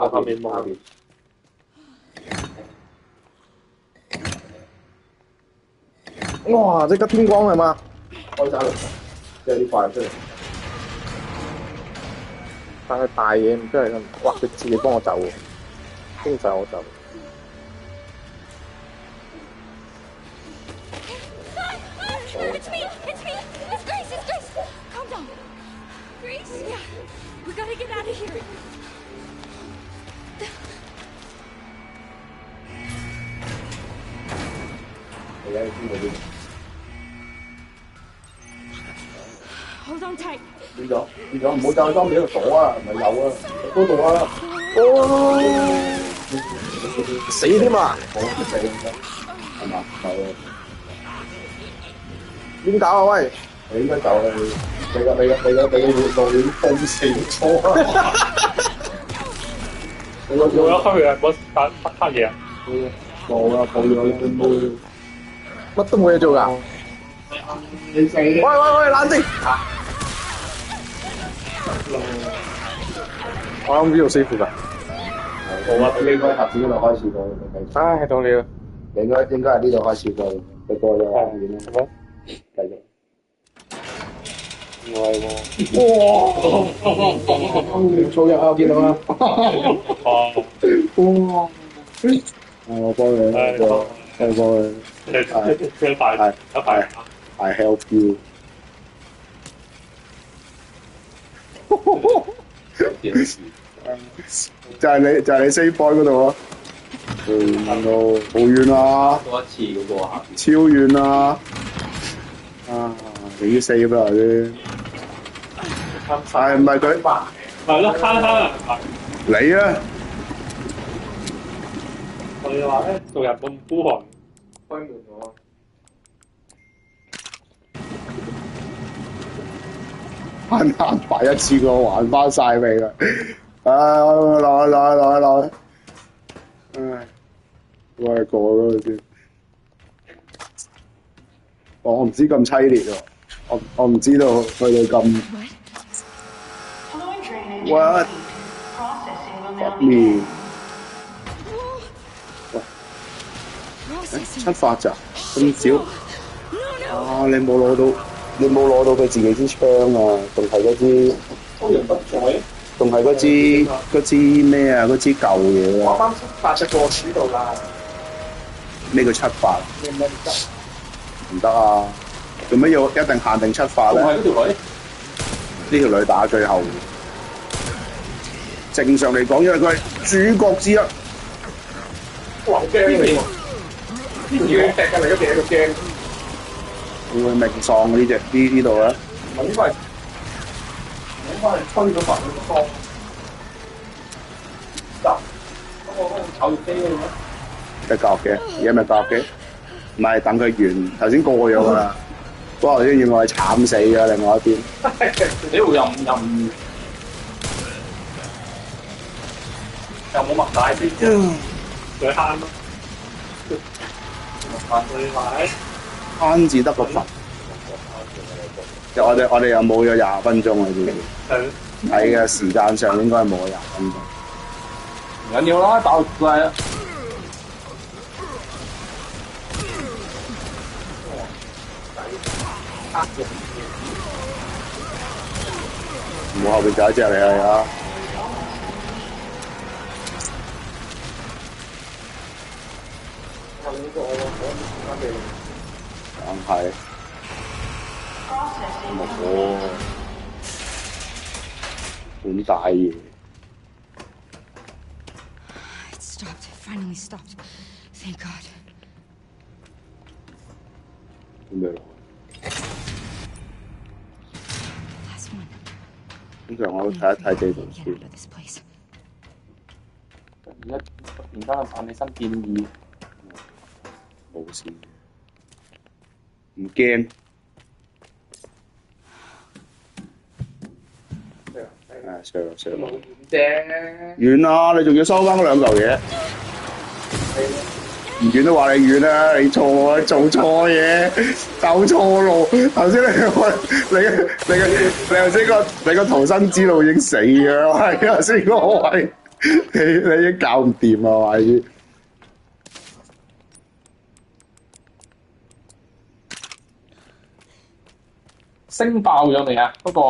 下邊。哇！即刻天光係嘛？開晒嚟，即係啲怪出嚟。但係大嘢唔出嚟咁，哇！佢自己幫我走喎，經濟我走。It's me! It's Grace! Calm down. Grace? Yeah. We gotta get out of here. 你喺邊度？ Hold on tight. 變咗，唔好就喺當邊度躲啊，唔係有啊，嗰度啊。死添啊！好死咁係嘛？係啊。點搞啊？喂！你應該走啦，你個路已經封死咗啊！我一開佢啊，嗰打黑嘢啊！冇啊，冇咗乜都冇嘢做㗎。你死！喂，冷靜！我諗呢度 safe 㗎。冇啊，你應該盒子嗰度開始過。唉，到你啦。你應該係呢度開始過，你過咗遠啦。繼續。唔係喎。哇！粗入啊！我見到啦。哇！我幫你，我幫你。I help you。就係你 save point 嗰度啊！好遠啊！多一次嗰個下邊。超遠啊！啊，你 save 啦啲。係唔係佢？係咯，慳啊！你啊！我哋話咧，做人咁孤寒，開門喎。慳擺一次過還翻晒味啦！落去！唉，我係過咗佢先。我唔知咁凄烈喎，我唔知道去到咁。What？ fuck me！ 喂，7發咋？咁少？啊！你冇攞到佢自己支槍啊？仲係嗰支？仲係嗰支咩啊？嗰支舊嘢啊！我啱先發隻過柱度啦。咩叫7發？唔得啊！做咩要一定限定7發咧？仲係嗰條女？呢條女打最後。正常嚟講，因為佢係主角之一。哇！好驚你喎！呢條要踢嘅嚟，一隻喺度驚。會唔會命喪呢只呢度啊？唔係應該係吹咗埋佢個缸。得，嗰個炒熱機嗰度咩？得教嘅，而家咪教嘅，唔係等佢完，頭先過咗㗎啦。不過頭先要我係慘死㗎，另外一邊。屌又冇麥帶先，佢慳咯，麥帶買。慳至得個佛。我哋又冇咗20分鐘啦，知唔知？喺嘅時間上應該係冇咗20分鐘。唔緊要啦，打到晒啦。唔好後邊就一隻嚟啊！梗係冇咁大嘢。It stopped. It finally stopped. Thank God. 咩嚟？ Last one. 通常我睇一睇地圖 Get 先 out。of this place. 而家突然間彈起新建議，冇事，唔驚。上冇啫。遠啦！你仲要收翻嗰兩嚿嘢，唔遠都話你遠啦！你錯啊，做錯嘢，走錯路。頭先你個逃生之路已經死嘅，係啊，先個位，你已經搞唔掂啊，係。升爆咗未啊？嗰個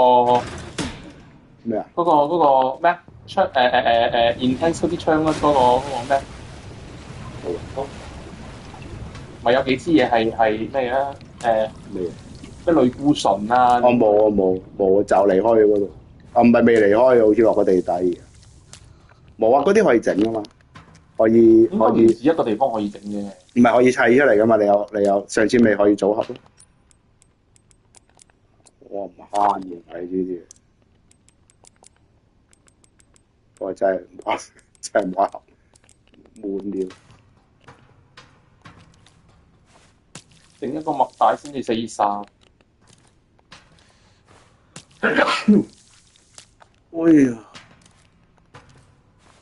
咩啊？嗰個咩槍intensity 槍嗰個咩？咪有幾支嘢係咩啊？咩？咩類固醇啊？我冇，就離開咗嗰度。啊，唔係未離開，好似落個地底。冇啊，嗰啲可以整啊嘛，可以唔止一個地方可以整嘅。唔係可以砌出嚟噶嘛？你有上次咪可以組合咯。我唔慳嘅睇呢啲嘢，我真係唔啱，真係唔啱，悶掉。整一個麥帶先至43。哎呀！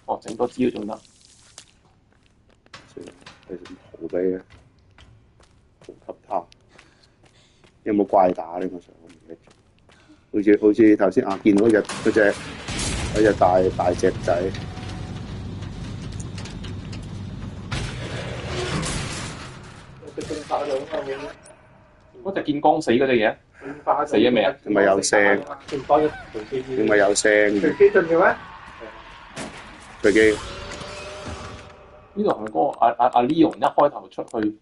哦，整多支都仲得。係好俾嘅，好級他。有冇怪打呢？我想我唔記得咗。好似頭先見到嗰隻大隻仔。嗰隻見光死嗰隻嘢，死咗未啊？係咪有聲？點解有聲？隨機進嘅咩？隨機。呢度係咪嗰個阿 Leon 一開頭出去，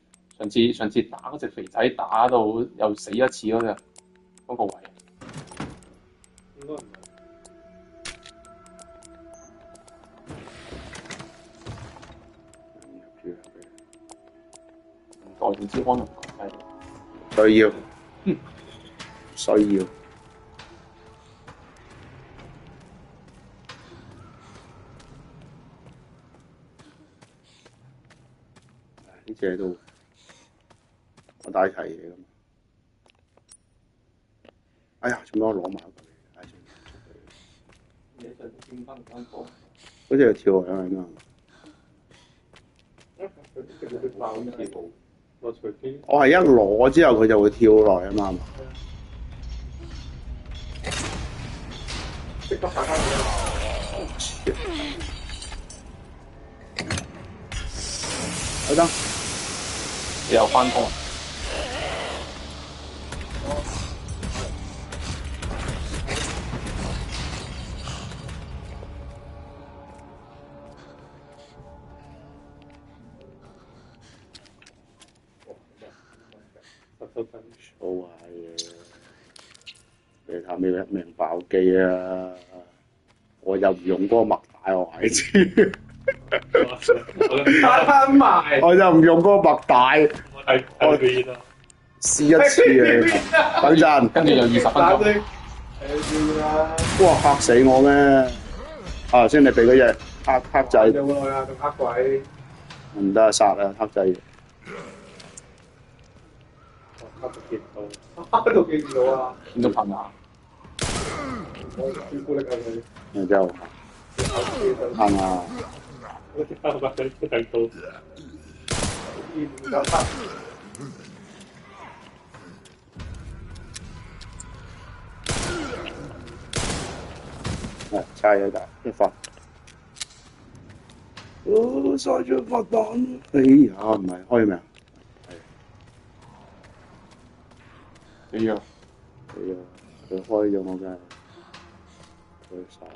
上次打嗰隻肥仔打到又死一次嗰隻嗰個位？應該唔係。代定之安能講低？需要。需要。呢隻都我帶齊嘢㗎嘛。哎呀，做咩我攞埋一個嚟？嗰隻跳落嚟㗎。我係一攞之後佢就會跳落嚟啊嘛。即刻打翻好得，你又翻工。好下嘢，你睇咩一命爆機啊！我又唔用嗰個麥帶，我係知。攤埋。我就唔用嗰個麥帶，我睇邊啊？試一次啊！等陣，跟住就20分鐘。哇嚇死我咩？啊！先你俾嗰隻黑仔，有冇耐啊？仲黑鬼，唔得啊！殺啊黑仔！黑到見到，黑到見唔到啊！見到棚牙。我朱古力啊佢，然之後行啊！我即刻把佢睇到。見唔到黑。猜一打一發。哦，曬咗發彈！哎呀，唔係開未啊？你啊，係啊，佢開咗我嘅，佢殺我。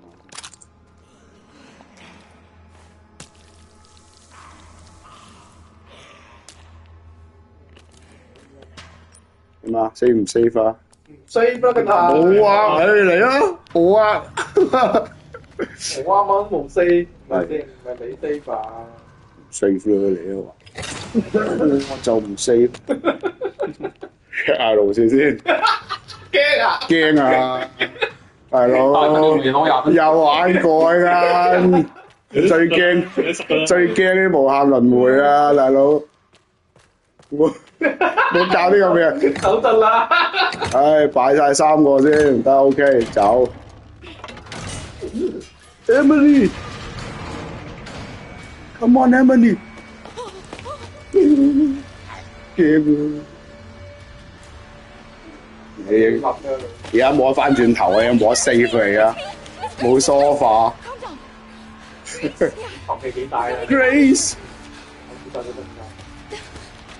點啊？save 唔 save 啊？衰不得啊！冇啊！誒嚟啊！好啊！我啱啱冇 save，咪先，唔係你 save 吧？save 咗你啊！我就唔 save。check 下路線先。驚啊！驚啊！大佬又又玩過㗎，最驚啲無限輪迴啊！大佬，冇搞啲咁嘅。手震啦！唉，擺晒3個先，得 OK，走。Emily，come on Emily，驚啊！你而家冇得翻轉頭啊，冇得 save 嚟啊，冇 sofa。頭皮幾大啊 Grace，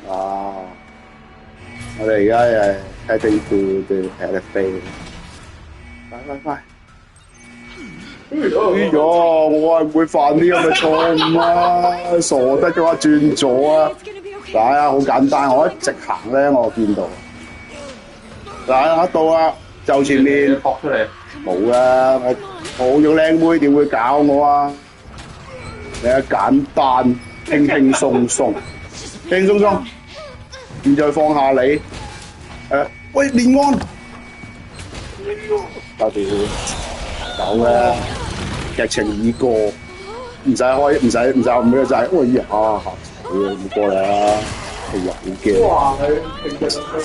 啊！我哋而家heading to the elevator。快！哎呀，我係唔會犯啲咁嘅錯誤啊！傻得嘅話轉左啊！嗱啊，好簡單，我一直行咧，我見到。嗱，到啦，就前面撲出嚟。冇啊！我用靚妹點會搞我啊？你啊簡單，輕輕鬆鬆，輕鬆鬆，唔再放下你。喂，連安，搞掂，走啦！劇情已過，唔使開，唔使撳呢個掣。喂呀，嚇死我！唔過嚟啊！哎呀，好驚！哇！你勁咗咁樣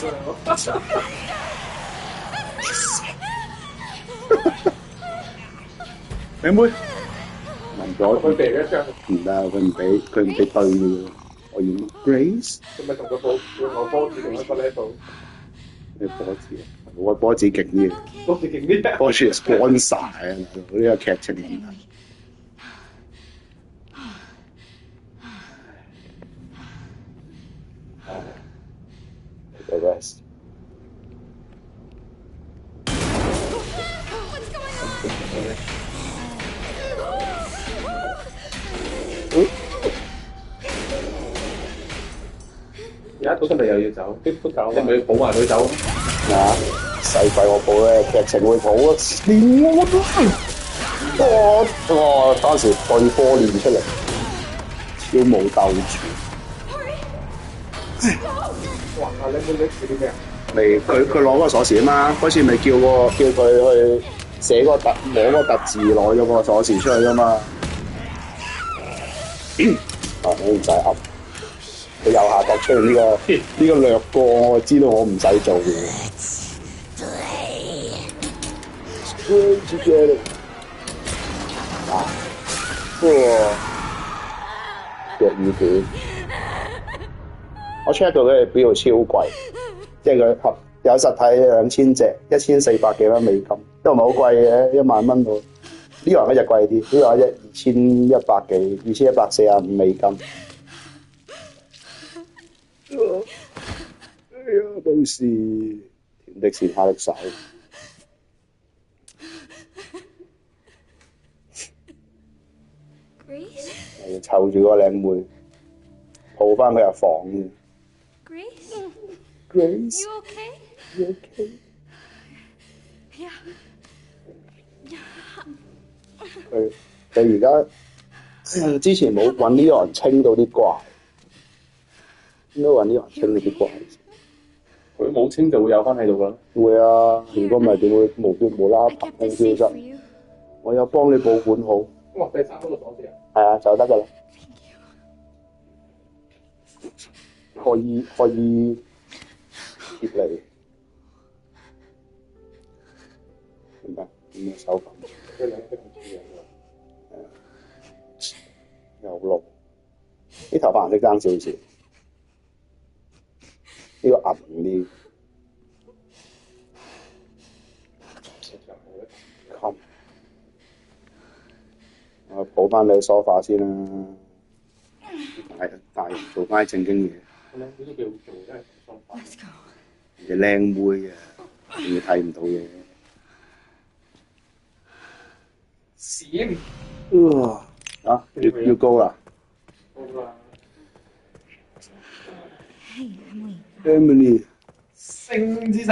靚妹，問咗佢俾一張，唔得，佢唔俾對嘅，我要 Grace。佢咪同個波，用個波子同一個 level，咩波子啊？我波子勁啲，波子勁啲。波子係 sponsor 啊！呢個劇情問題。The rest。而家出嚟又要走，都搞你咪要抱埋佢走。啊！使鬼我報咧，劇情會報啊！連我都我當時對波練出嚟，超冇鬥住。哇！你拎住啲咩啊？未佢攞個鎖匙啊嘛，嗰次咪叫佢去寫個特攞個特字攞咗個鎖匙出去噶嘛。啊！你唔使噏，佢右下角出現呢個掠過，我知道我唔使做嘅。啊！腳語片，我 check 到佢哋表超貴，即係佢合有實體2000隻，1400幾蚊美金，都唔係好貴嘅，1萬蚊到。呢個一隻貴啲，呢個2100幾，2145美金。哎呀，冇事，甜的是他的手。Grace? 湊住個靚妹，抱翻佢入房。Grace? Grace, You okay? you okay? Yeah. 佢而家之前冇揾呢個人清到啲怪，應該揾呢個人清到啲怪。佢冇清就會有翻喺度㗎啦。會啊，如果唔係點會無啦啦 I 憑 kept 空 this 消 safe 失 for？you. 我有幫你保管好。哇！第三嗰個鎖匙啊！係啊，就得㗎啦。可以貼嚟，明白？咁嘅手法。佢兩隻咁似樣有綠，啲頭髮顏色爭少少，呢個銀啲。冚，我補翻你梳化先啦。大人做翻啲正經嘢。咁樣都幾好做，真係雙反。 Let's go. 人哋靚妹啊，仲要睇唔到嘢。閃啊，要高啦。好啦， Hey, Emily. Emily，星之石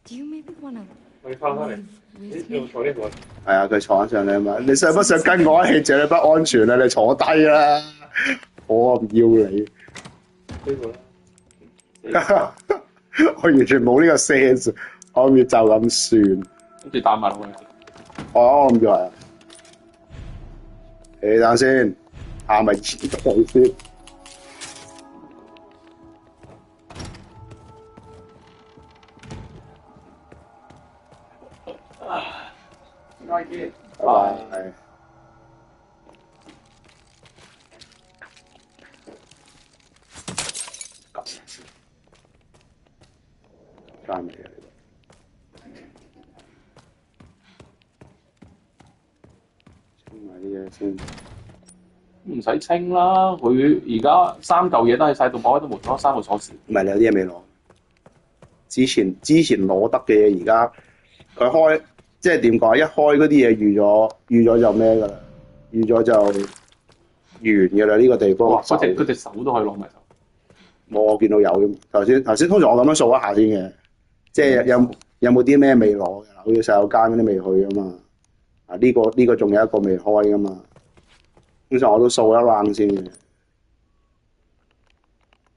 Do you maybe wanna 你翻返嚟， live 你 with 要 me? 坐呢度啊？係啊，佢坐上嚟啊嘛。你想不想跟我一齊借你不安全啊？你坐低啦，我唔要你。呢度啦。我完全冇呢個 sense，我諗住就咁算。跟住打埋落去。我諗住係。你等先，下咪切台先。再見。拜拜。翻嚟啊！清埋啲嘢先。唔使清啦，佢而家三嚿嘢都喺晒度，擺喺度冇咗三個鎖匙。唔係你有啲嘢未攞。之前攞得嘅嘢，而家佢開，即係點講？一開嗰啲嘢預咗就咩㗎啦？預咗就完㗎啦！呢個地方。哇！嗰隻手都可以攞埋手。我見到有嘅。頭先通常我咁樣掃一下先嘅，即係有冇啲咩未攞嘅？好似洗手間嗰啲未去啊嘛。啊呢個仲有一個未開㗎嘛。通常我都掃一 round 先嘅。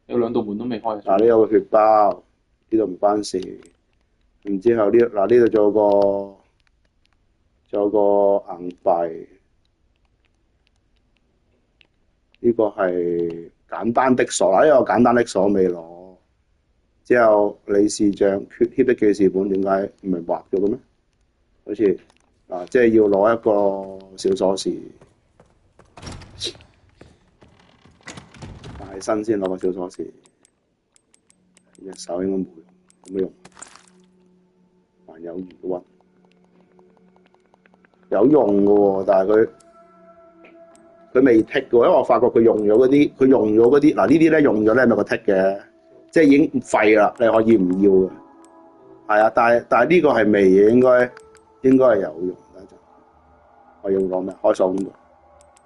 有兩道門都未開。嗱呢有個血包，呢度唔關事。然之後呢度仲有個硬幣。呢個係簡單的鎖啦，呢個簡單的鎖未攞。之後理事長協的記事本點解唔係畫咗嘅咩？好似即係要攞一個小鎖匙。大身先攞個小鎖匙，隻手應該冇用，還有餘溫，有用嘅喎，但係佢未剔嘅喎，因為我發覺佢用咗嗰啲，嗱呢啲咧用咗咧咪個剔嘅，即係已經廢啦，你可以唔要嘅，係啊，但係呢個係未嘅，應該係有用嘅就，我要攞咩？開鎖工具，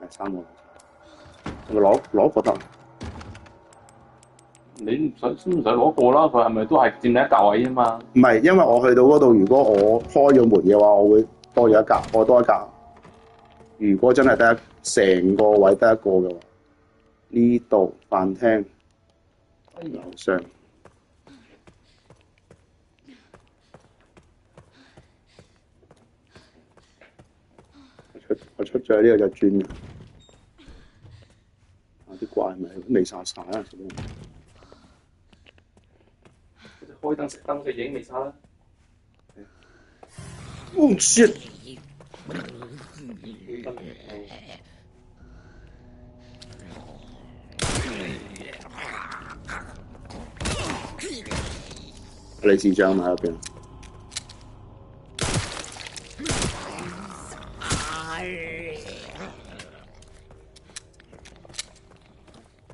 係3個，咪攞個得。你唔使攞過啦，佢係咪都係佔你一格位啫嘛？唔係，因為我去到嗰度，如果我開咗門嘅話，我會多咗一格，我多一格。如果真係得成個位得一個嘅話，呢度飯廳樓上，我出咗呢個就轉人。啲怪咪未殺晒啊！開燈熄燈，佢已經未殺啦。Oh shit！理事長喺入邊。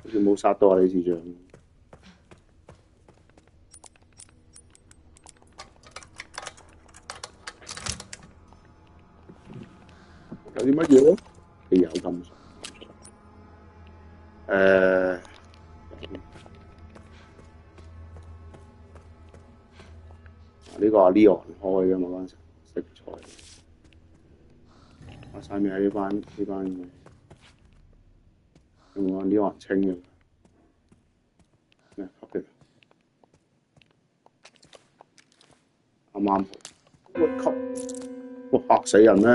好似冇殺到啊！理事長。有啲乜嘢咯？汽油金屬。呢個係 Leon 開嘅嘛，嗰陣時食材。我上面係呢班嘅。有冇呢個人清嘅？咩吸嘅？啱啱好，吸！哇嚇死人咩？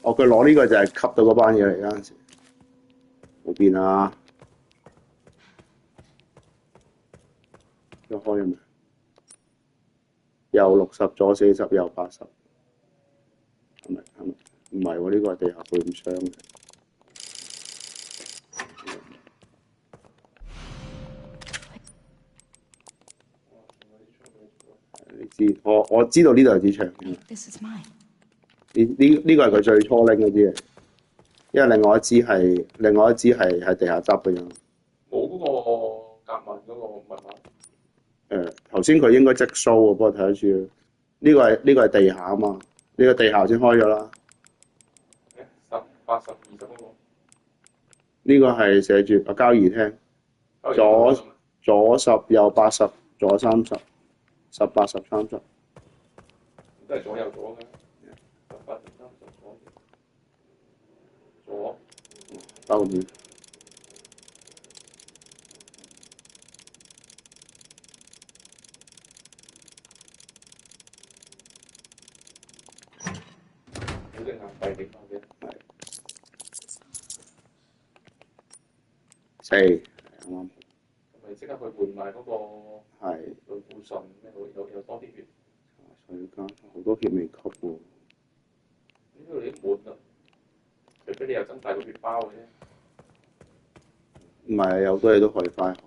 哦，佢攞呢個就係吸到嗰班嘢嚟嗰陣時，冇變啊！一開咗未？右60左40，右80，係咪？唔係喎，呢個係地下保險箱嘅。你知我知道呢度有支槍嘅。 This is mine. 呢個係佢最初拎嗰支嚟，因為另外一支係喺地下執嘅啫。冇嗰個夾紋嗰個密碼。頭先佢應該即 show 喎，幫我睇得住。呢個係地下啊嘛，呢個地下先開咗啦。10、80、20嗰個。呢個係寫住啊交易廳，左10，右80，左30，10、80、30。都係左右左嘅。10、80、30左。包個面。好似硬幣點嘅。係。4，啱啱。係咪即刻去換埋嗰個？係。類固醇咩？有多啲血。水間好多血未吸喎。呢度你都滿啦，除非你又增大個血包嘅啫。唔係，有好多嘢都可以翻學。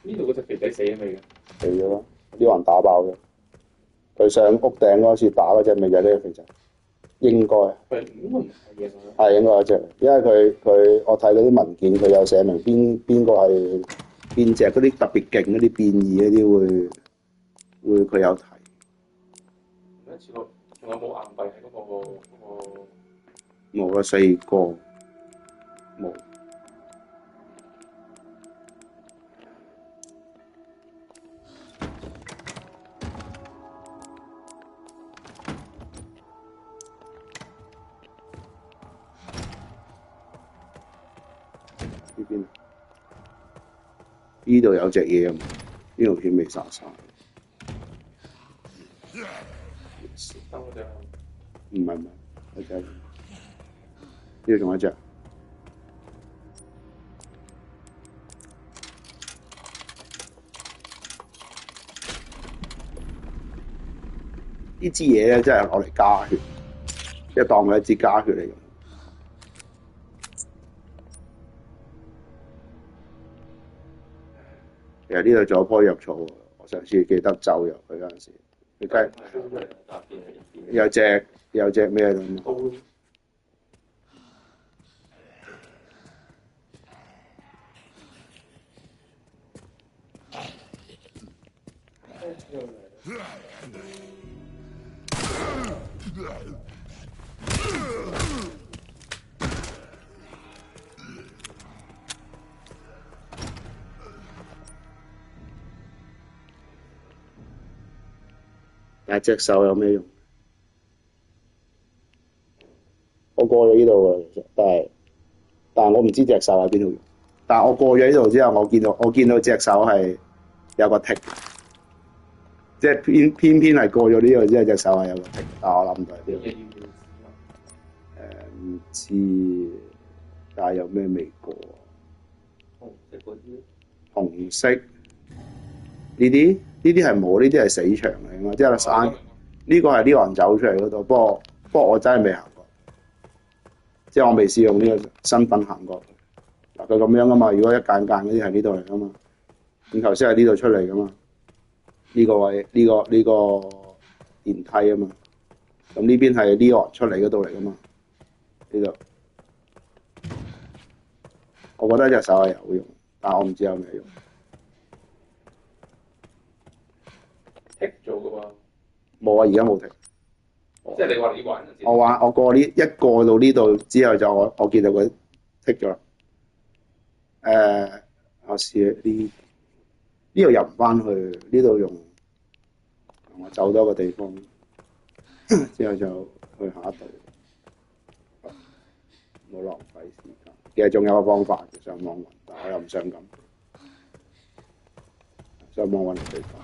呢度嗰隻肥仔死咗未嘅？死咗啦！呢個人打爆嘅，佢上屋頂嗰次打嗰隻咪就係呢個肥仔，應該佢應該唔係嘅，係應該有隻，因為佢我睇嗰啲文件，佢有寫明邊個係邊隻，嗰啲特別勁嗰啲變異嗰啲會佢有提。一次過仲有冇硬幣喺嗰個？冇啦，4個冇。呢邊？呢度有隻嘢啊！呢條血未殺晒。得嗰隻。唔係，嗰隻。呢度仲有一隻。呢支嘢咧，真係攞嚟加血，即係當佢一支加血嚟用。其實呢度仲有棵藥草喎，我上次記得走入去嗰陣時，你計有隻咩咁？但係隻手有咩用？我過咗呢度嘅，其實但係我唔知隻手喺邊度用。但係我過咗呢度之後，我見到隻手係有個剔，即係偏偏係過咗呢度之後，隻手係有個剔。但係我諗唔到係邊度。唔知，但係有咩味過？紅色呢啲係冇，呢啲係死場嚟㗎嘛，即係山呢個係呢個人走出嚟嗰度。不過我真係未行過，即係我未試用呢個身份行過。嗱，佢咁樣㗎嘛，如果一間間嗰啲係呢度嚟㗎嘛，咁頭先係呢度出嚟㗎嘛，呢個位呢個電梯啊嘛，咁呢邊係呢個出嚟嗰度嚟㗎嘛，呢度。我覺得隻手係有用，但係我唔知有咩用。剔咗嘅喎。冇啊，而家冇停。即係你話你玩嗰陣我過一過到呢度之後就我見到佢剔咗啦。我試呢度入唔翻去，呢度用我走多個地方，之後就去下一度，冇浪費時間。其實仲有個方法上網揾，但我又唔想咁。上網揾地方，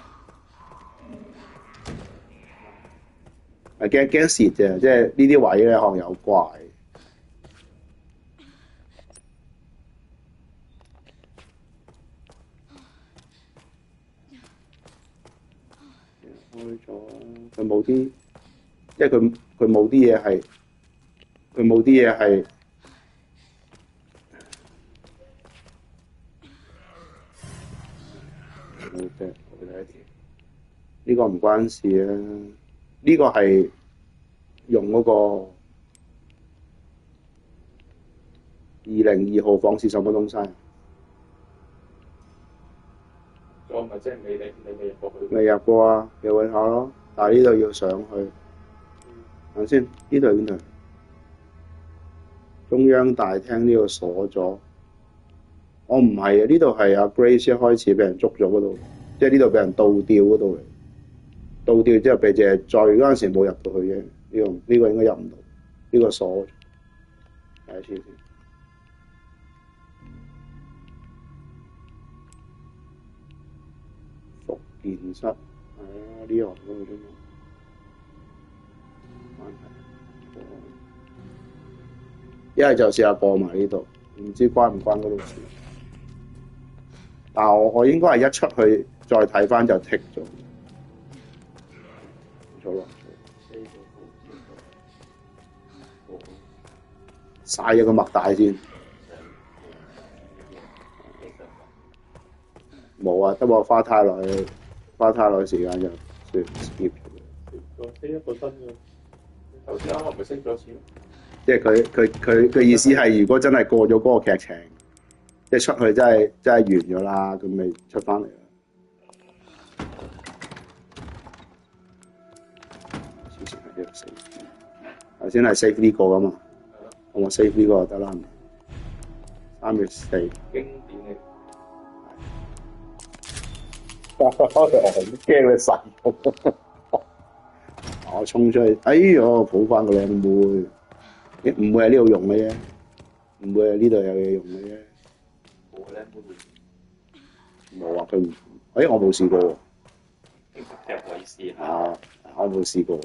驚蝕啫，即係呢啲位咧可能有怪。開咗，佢冇啲，即係佢冇啲嘢係，佢冇啲嘢係。呢個唔關事啊，呢個係用嗰個202號房是什麼東西？我唔係即係你未入過去？未入過啊，入去下咯。但係呢度要上去，等先。呢度係邊度？中央大廳呢度鎖咗。我唔係啊，呢度係阿 Grace 一開始俾人捉咗嗰度，即係呢度俾人倒吊嗰度嚟。倒吊之後被淨係墜嗰陣時冇入到去嘅，呢個應該入唔到，呢個鎖。睇下先先。復健室係啊，呢個嗰度啫嘛。一係就試下播埋呢度，唔知關唔關嗰度事。但係我應該係一出去再睇翻就剔咗。錯啦！曬咗個麥帶先。冇啊，得我花太耐時間就算 skip 咗。熄一個燈嘅，頭先啱啱咪熄咗一次。即係佢意思係，如果真係過咗嗰個劇情，即係出去真係完咗啦，咁咪出翻嚟啦。之前係呢度 save， 頭先係 save 呢個噶嘛，我 save 呢個就得啦。3月4經典嚟。我驚你神我衝出去，哎呦，抱翻個靚妹，唔會喺呢度用嘅啫，唔會喺呢度有嘢用嘅啫。冇靚妹。冇啊，佢唔，我冇試過喎。踢位試下。啊，我冇試過。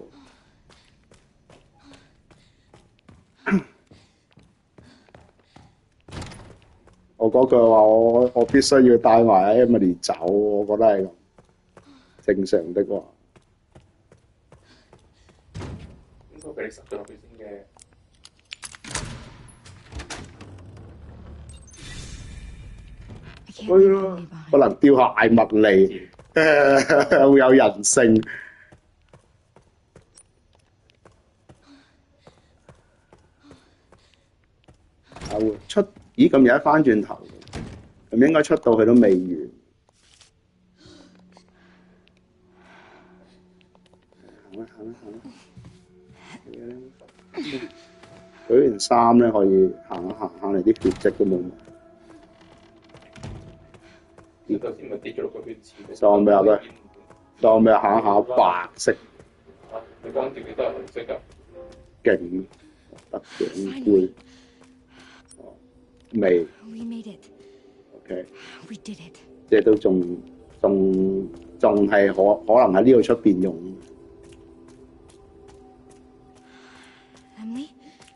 我嗰句話，我必須要帶埋 Emily 走，我覺得係咁正常的話。應該俾你實咗落去先嘅。係咯，可能掉下艾蜜莉，會有人性。出，咦？咁而家翻轉頭，咁應該出到去都未完。舉件衫咧，可以行嚟啲血跡都冇埋。頭先咪跌咗落個血池。當咩啊？佢當咩行下白色。你講自己都係紅色㗎。勁，得獎杯。未。We made it. OK. We did it. 即係都仲係可能喺呢度出邊用。Emily?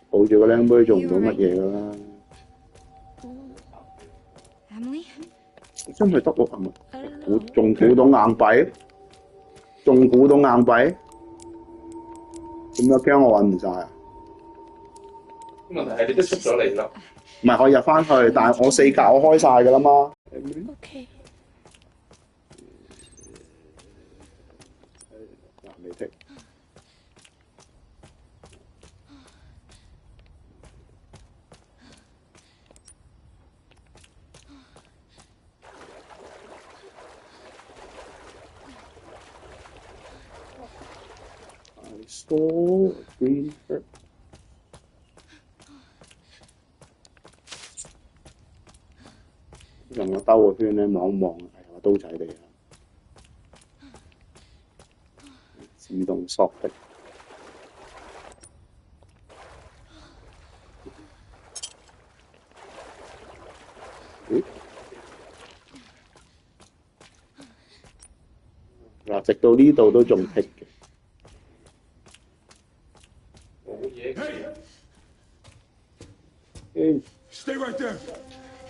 抱住個靚妹做唔到乜嘢㗎啦。Emily? 真係得喎，係咪？仲估到硬幣？仲估到硬幣？點解驚我揾唔晒啊？問題係你都出咗嚟啦。唔係可以入翻去，但係我4格我開晒㗎啦嘛。Okay. 嗱，未剔。I saw a green herb. 呢用咗兜個圈咧望一望，係個刀仔嚟嘅，自動索的。嗱，直到呢度都仲剔嘅。冇嘢嘅。 Stay right there.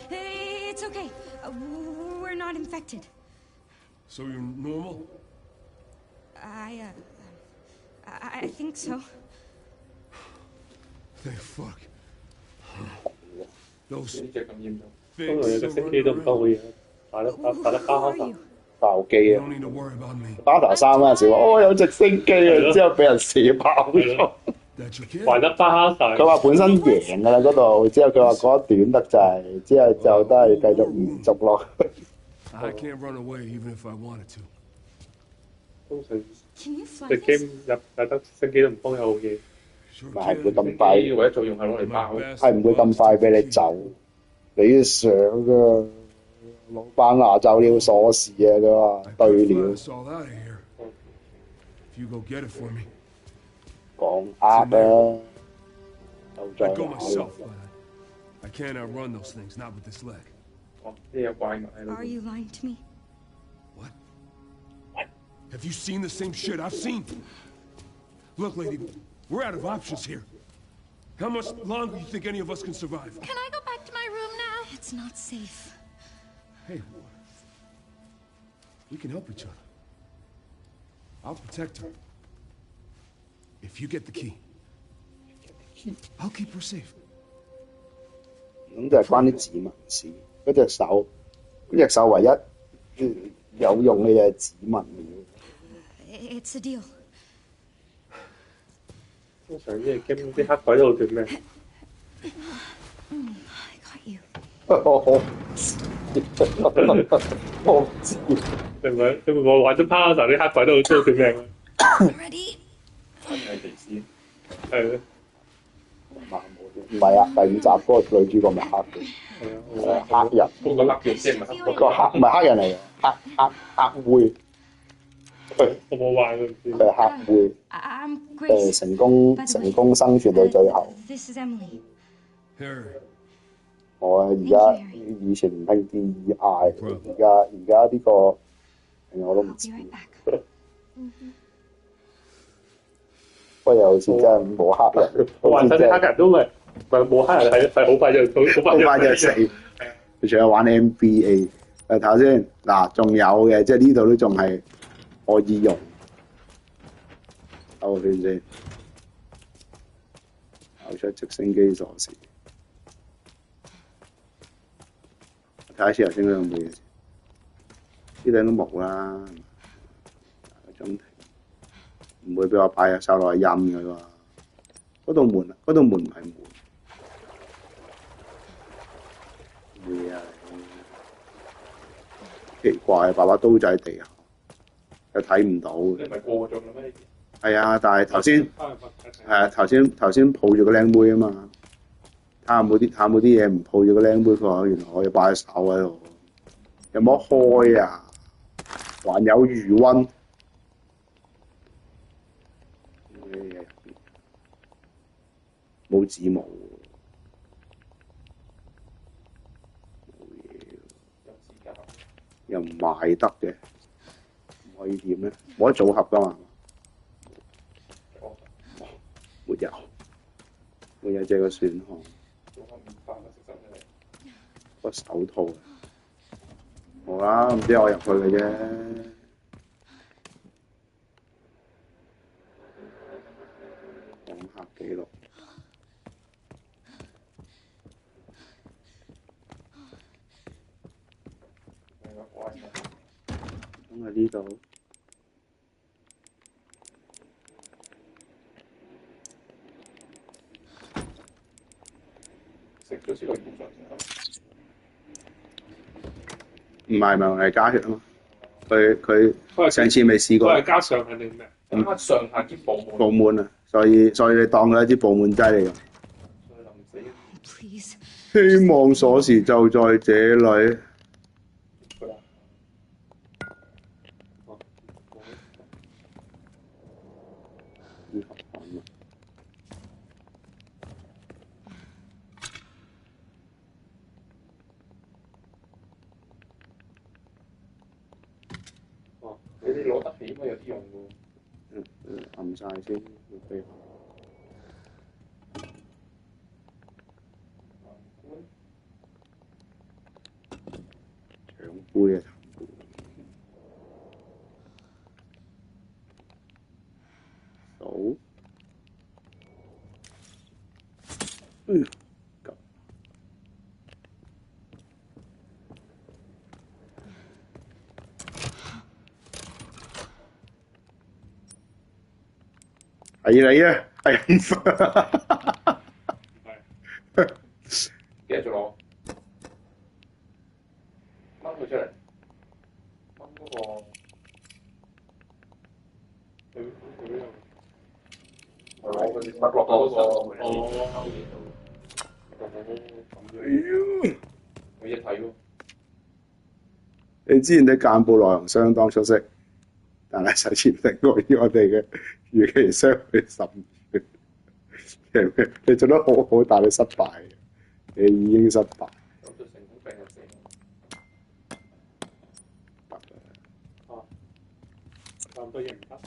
It's okay. We're not infected. So you're normal? I think so. Thank fuck. Those 呢只咁嚴重。本來 things 有 still 隻色機 running 都唔夠 around. 嘢，打得卡 Who 卡 are you? 爆機 You 啊 don't！need to worry about me. 巴達山嗰陣時話：哦，有直升機啊！之後俾人射爆咗。 That's your kid? 還得巴晒。佢話本身贏㗎啦嗰度，之後佢話嗰一短得滯，之後就都係繼續延續落去。 I can't run away even if I wanted to. 通常 Can you fly 隻 this? game 入得升機都唔幫有好嘢。 Sure 唔係會 can. 咁快，唯一作用係攞嚟 My 爆。 best 係唔會咁快俾你走。你想㗎？老闆牙就要鎖匙啊！佢話 I 對 could fly 了， us all out of here. If you go get it for me. 講呃啦，就 I'd 再 go 考 myself, 慮。 but I can't outrun those things, not with this leg. 哦，呢有怪物喺度 Are。you lying to me? What? Have you seen the same shit I've seen? Look, lady, we're out of options here. How much longer do you think any of us can survive? Can I go back to my room now? It's not safe. Hey, we can help each other. I'll protect her. If you get the key, I'll keep her safe. 咁就係關啲指紋事。嗰隻手唯一有用嘅嘢係指紋嚟嘅。 It's a deal. 通常啲 game 啲黑鬼喺度做咩？ I got you. 我唔知。你咪我玩咗 Power 啲黑鬼都做咩？ Ready? 係地師。係咯，唔係啊，第5集嗰個女主角咪黑嘅，係啊，黑人，嗰個黑嘅即係唔係黑個黑唔係黑人嚟嘅，黑妹，我冇玩佢唔知。佢係黑妹， I'm Grace. 成功生存到最後。 This is Emily. Harry, 我而家以前唔興 DEI，而家呢個我都唔 I'll 知 be，right back. 不過又好似真係冇黑人，我玩晒啲好似真係黑人都咪冇黑人係好快就好好快就死。佢除咗玩 NBA，睇下先嗱，仲有嘅，即係呢度都仲係可以用。兜個圈先，跑出直升機鎖匙。睇下先頭先嗰樣冇嘢先，呢頂都冇啦。中庭唔會俾我擺入手落去印㗎喎。嗰道門唔係門。咩啊？奇怪，把刀仔地下又睇唔到嘅。你唔係過咗啦咩？係啊，但係頭先抱住個靚妹啊嘛，睇下冇啲嘢唔抱住個靚妹，佢話原來我要擺手喺度，有冇得開啊？還有餘溫。咩嘢入邊？冇指模喎，冇嘢喎，又唔賣得嘅，唔可以點咧？冇得組合噶嘛？沒有這個選項。個手套，好啦，唔知我入去嘅啫。訪客記錄。咁喺呢度。食咗少量部分。唔係加血啊嘛。佢上次未試過。佢係加上係定咩？咁啊上下兼部門。部門啊，所以你當佢一支部門劑嚟㗎。所以就唔死。Please. 希望鎖匙就在這裡。你哋攞得起應該有啲用喎。撳晒先，要飛。獎杯啊！數，係你啊！係記得咗攞，掹佢出嚟，掹嗰個我攞嗰啲塞落嗰個我一睇喎，你之前啲幹部內容相當出色，但係實踐力過於我哋嘅預期相去甚遠。你做得好好，但你失敗，你已經失敗。咁就成功病入死。咁多嘢唔得。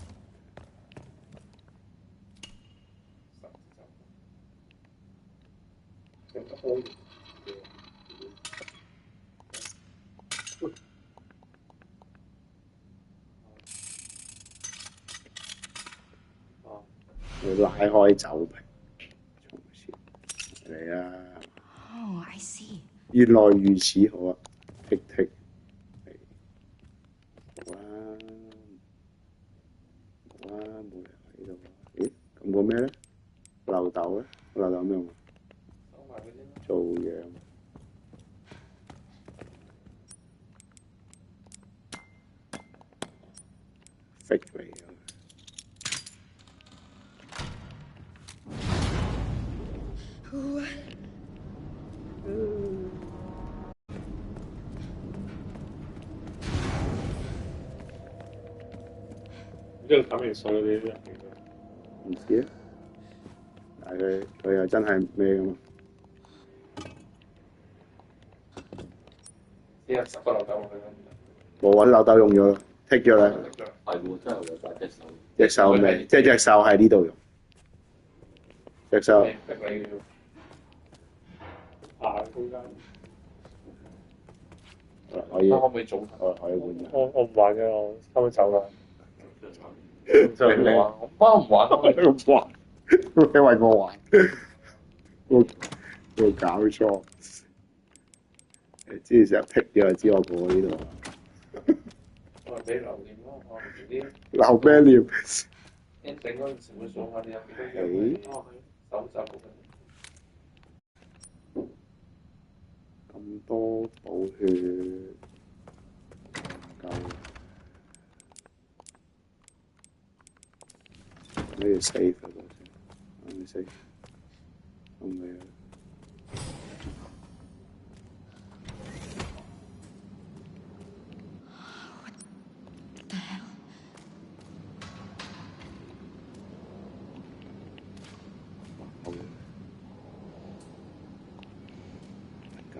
你拉開酒瓶，從前嚟啊！ Oh, I see. 原來如此，好啊！剔剔，好啊，好啊，冇人喺度啊！咦？咁個咩咧？漏斗咧？漏斗咩用？做樣。fake 嚟㗎。呢個打明水嗰啲人嚟㗎。唔知啊，但係佢又真係咩㗎嘛？呢個10個漏斗落去啦。冇揾漏斗用咗啦，剔咗啦。係喎，真係有大隻手。隻手未，即係隻手喺呢度用。隻手逼你嘅啫。中間。可以，可唔可以做？可以換嘅。我唔玩嘅，我收尾走啦。就係你話，我唔玩，我唔玩，因為我玩，我搞錯。你之前成日剔咗就知我過呢度。我俾留念咯，我遲啲。留咩念？ ending 嗰陣時會數下你有幾多樣手集嘅。咁多補血夠，咩要 save 啊？嗰陣時，唔係啊。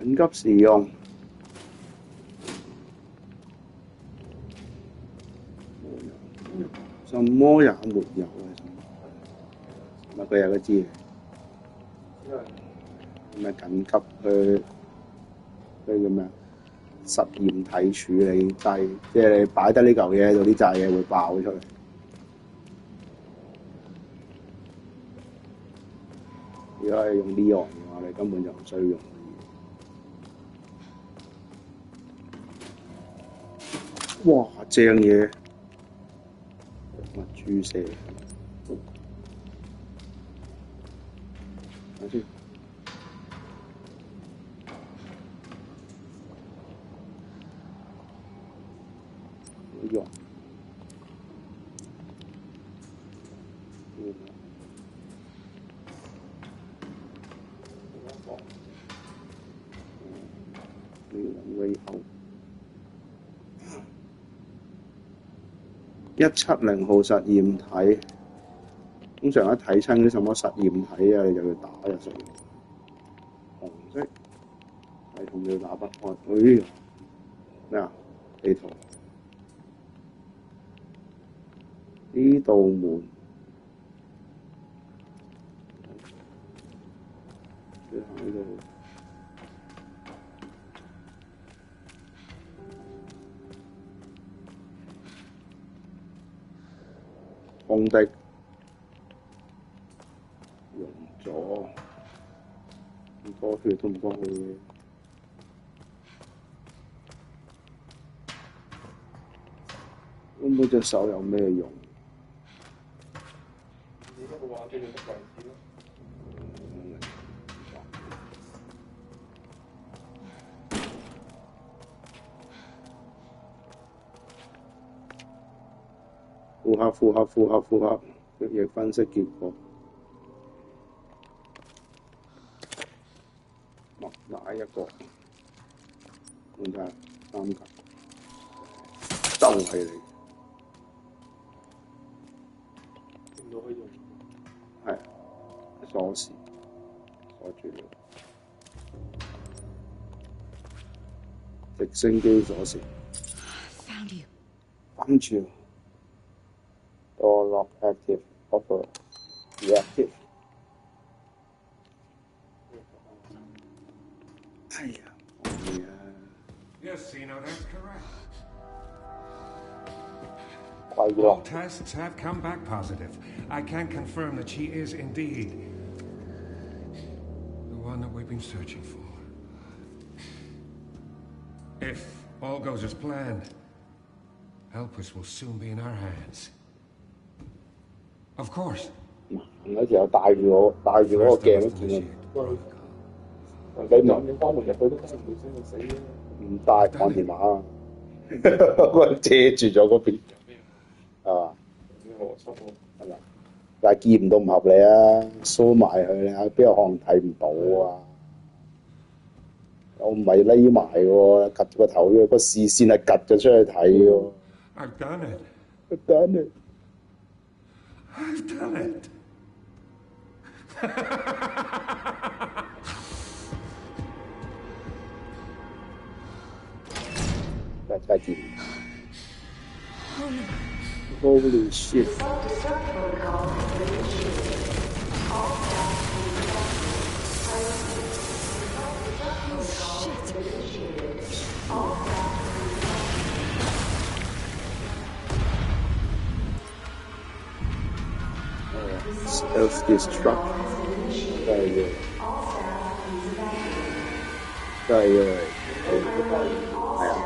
緊急使用，什麼也沒有啊！咪佢有個字，咪緊急去叫咩啊？實驗體處理劑，即係你擺得呢嚿嘢喺度，啲炸嘢會爆出嚟。如果係用呢樣嘅話，你根本就唔需要用。哇！正嘢，物注射，睇先。用，170號實驗體，通常一睇親啲什麼實驗體啊，你就要打入實驗體。紅色係同要打不開，咩啊？地圖呢道門你行呢度。空的溶咗，咁多血都唔關佢嘅。咁嗰隻手有咩用？你嗰個話俾你個位置咯。呼吸，血液分析結果。麥奶一個，換下三級，就係你。見到可以用。係鎖匙鎖住你。直升機鎖匙。Found you. 跟住。Door lock active. Offer reactive. 哎呀，哎呀 Yes, Zeno, that's correct. 貴 All 咯， tests have come back positive. I can confirm that she is indeed the one that we've been searching for. If all goes as planned, Elpis will soon be in our hands. Of course. 嗰時候帶住我個鏡都見到，你關門入去都聽唔到聲，佢死啦！唔帶講電話啊，我遮住咗嗰邊，係嘛？咩邏輯喎？係嘛？但係見唔到唔合理啊，梳埋佢啊，邊有可能睇唔到啊？我唔係匿埋喎，趌住個頭，個視線係趌咗出去睇喎。I've done it. I've done it. I've done it. 再見。Holy shit！ Self-destruct 真係要，係啊！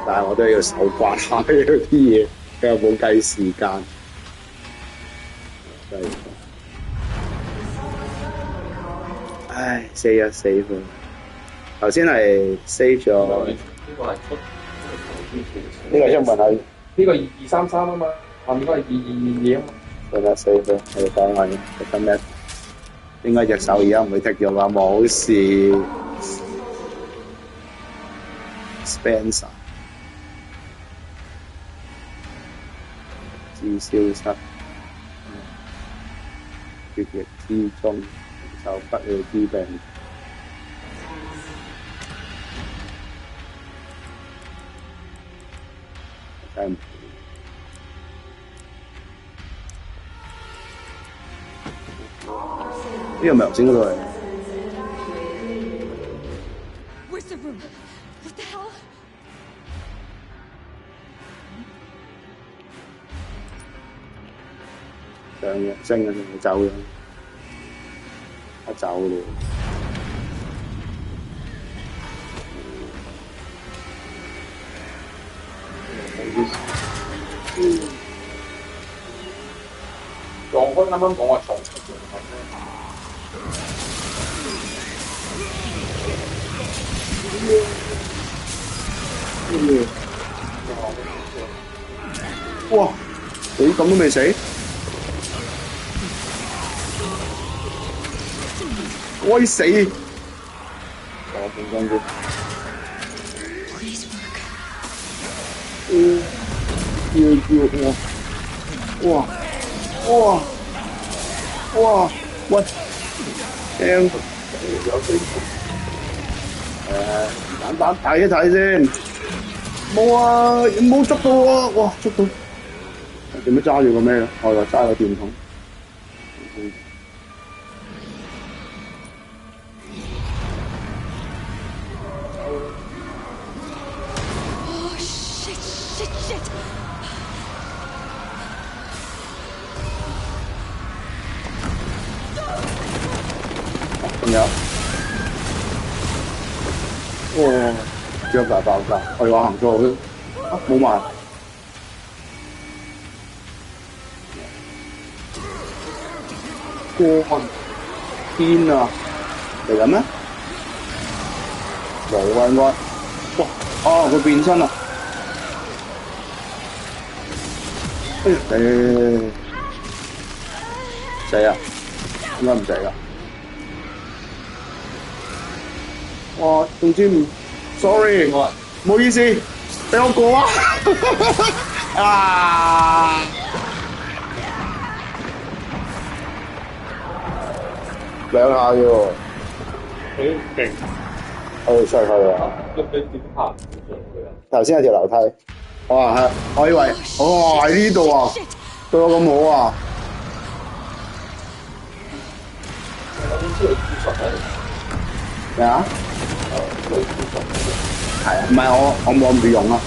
但係我都要手刮下呢啲嘢，佢又冇計時間，真係。唉，死佢！頭先係 save 咗，呢個係出，呢個英文係呢個2233啊嘛，下面嗰係2222啊嘛。得啦，死佢！我哋講下今日應該隻手而家唔會剔咗啦，冇事。Spencer 自消失，血液之中受不了之病。真係唔呢個咪頭先嗰度嚟？ Where's the room? What the hell? 上嘅升嘅，你走咗，我走了。撞開啱啱講話撞出嘅哇！你咁都未死？該死！我本身嘅。叫哇！喂，聽簡單睇一睇先。冇啊，冇捉到啊！哇，捉到！點樣揸住個咩咧？我話揸個電筒。Oh, shit, shit, shit. 仲有，哦，張大爆炸，我話行錯啊，冇埋。哇！天啊！嚟緊咩？冇啊應該。哇！哦，佢變身啦！死啊！應該唔死㗎。哇！總之唔 ，sorry，唔好意思，俾我過啊！啊！兩下啫喎，幾勁！上去啊！你點行佢啊？頭先有條樓梯，我以為，喺呢度啊，對我咁好啊！咩啊？係啊，唔係我冇咁用啊，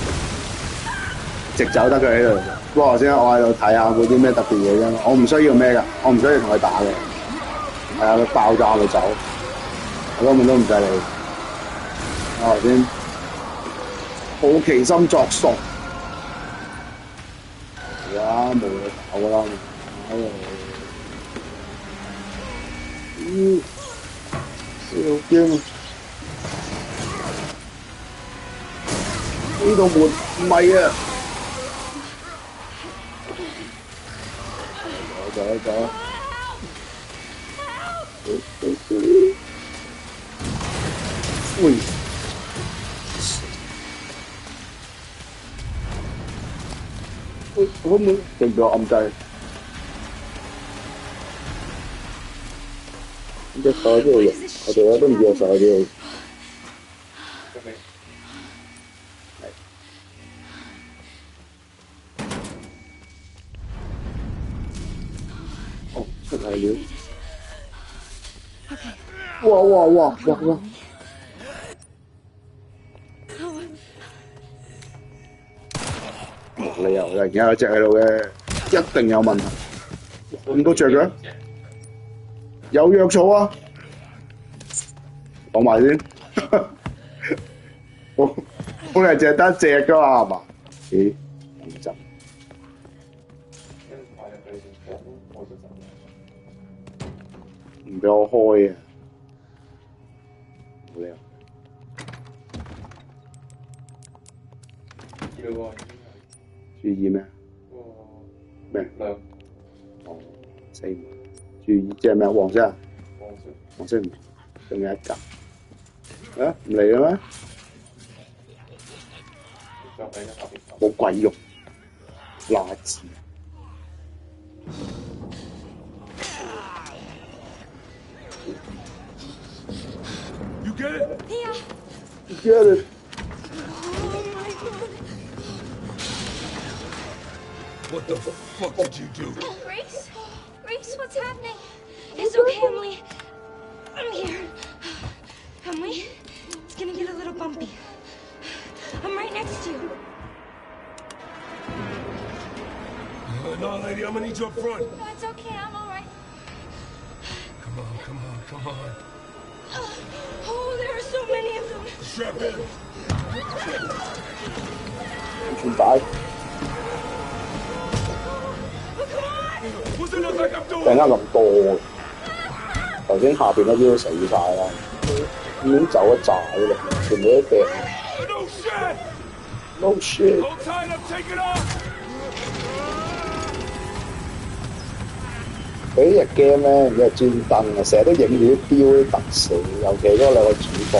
直走得佢喺度。不過頭先我喺度睇下冇啲咩特別嘢啫，我唔需要咩㗎，我唔需要同佢打嘅。係啊，佢爆炸咪走，我根本都唔使理。我頭先好奇心作祟，而家冇嘢搞啦，好驚啊！呢度門唔係啊！走。喂！我冇定咗暗掣，隻手喺邊度用？我哋都唔知個手喺邊度。哦，出嚟了！哇！冇理由嘅，而家有隻喺度嘅，一定有問題。咁多隻嘅，有藥草啊！講埋先，我係淨係得一隻㗎嘛，係嘛？咦？唔執。唔俾我開啊！冇理由。注意咩？咩？哦，死唔注意即係咩？黃色啊？黃色唔仲有一格。啊？唔嚟啦咩？冇鬼用，垃圾。You get it? Yeah. You get it? Oh my god. What the fuck did you do? Grace? Grace, what's happening? It's okay, Emily. I'm here. Emily, it's gonna get a little bumpy. I'm right next to you. No, lady, I'm gonna need you up front. No, it's okay. I'm all right. Come on. Oh, there are so many of them. Strap in. 全擺。 What's it look like I'm 突 doing? 然間咁多嘅，頭先下邊嗰啲都死晒啦，已經走一紮嘅啦，全部都掉。No shit! No shit！ Hold tight, I'm taking off! 佢呢隻 game 咧，又專登啊，成日都影住啲標啲特寫，尤其嗰兩個主角。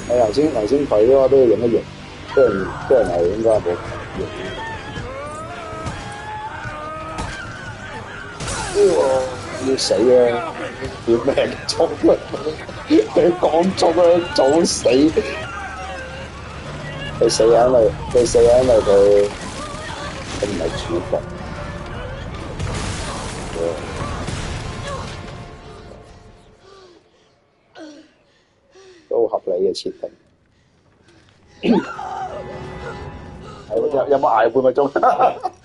我頭先佢嗰個都要影一影，雖然係應該係冇影。要死啊！要命速啊！佢講速啊，早死！佢死係因為佢佢唔係主角。都合理嘅設定。有冇捱半個鐘？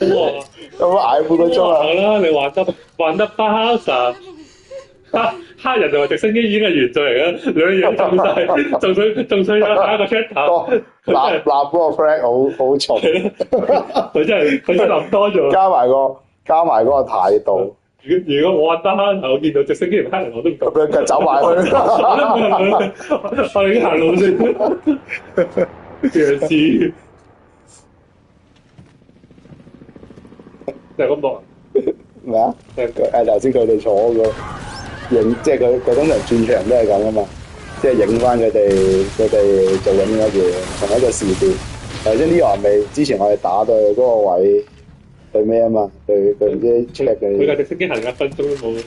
有冇捱半個鐘啊？係啦，你玩得巴薩。黑人就話直升機已經係原罪嚟嘅，兩樣中晒，仲想有下一個 chapter。立嗰個 flag 好重，佢真係諗多咗。加埋嗰個態度。如果我玩得黑，我見到直升機同黑人我都唔咁樣走埋去。我哋已經行路先。弱智。就係咁講。咩啊？頭先佢哋坐個影，即係佢通常轉場都係咁啊嘛，即係影翻佢哋做緊乜嘢，同一個時段。頭先呢個咪之前我哋打到嗰個位對咩啊嘛？對唔知 check 佢架直升機行1分鐘都冇。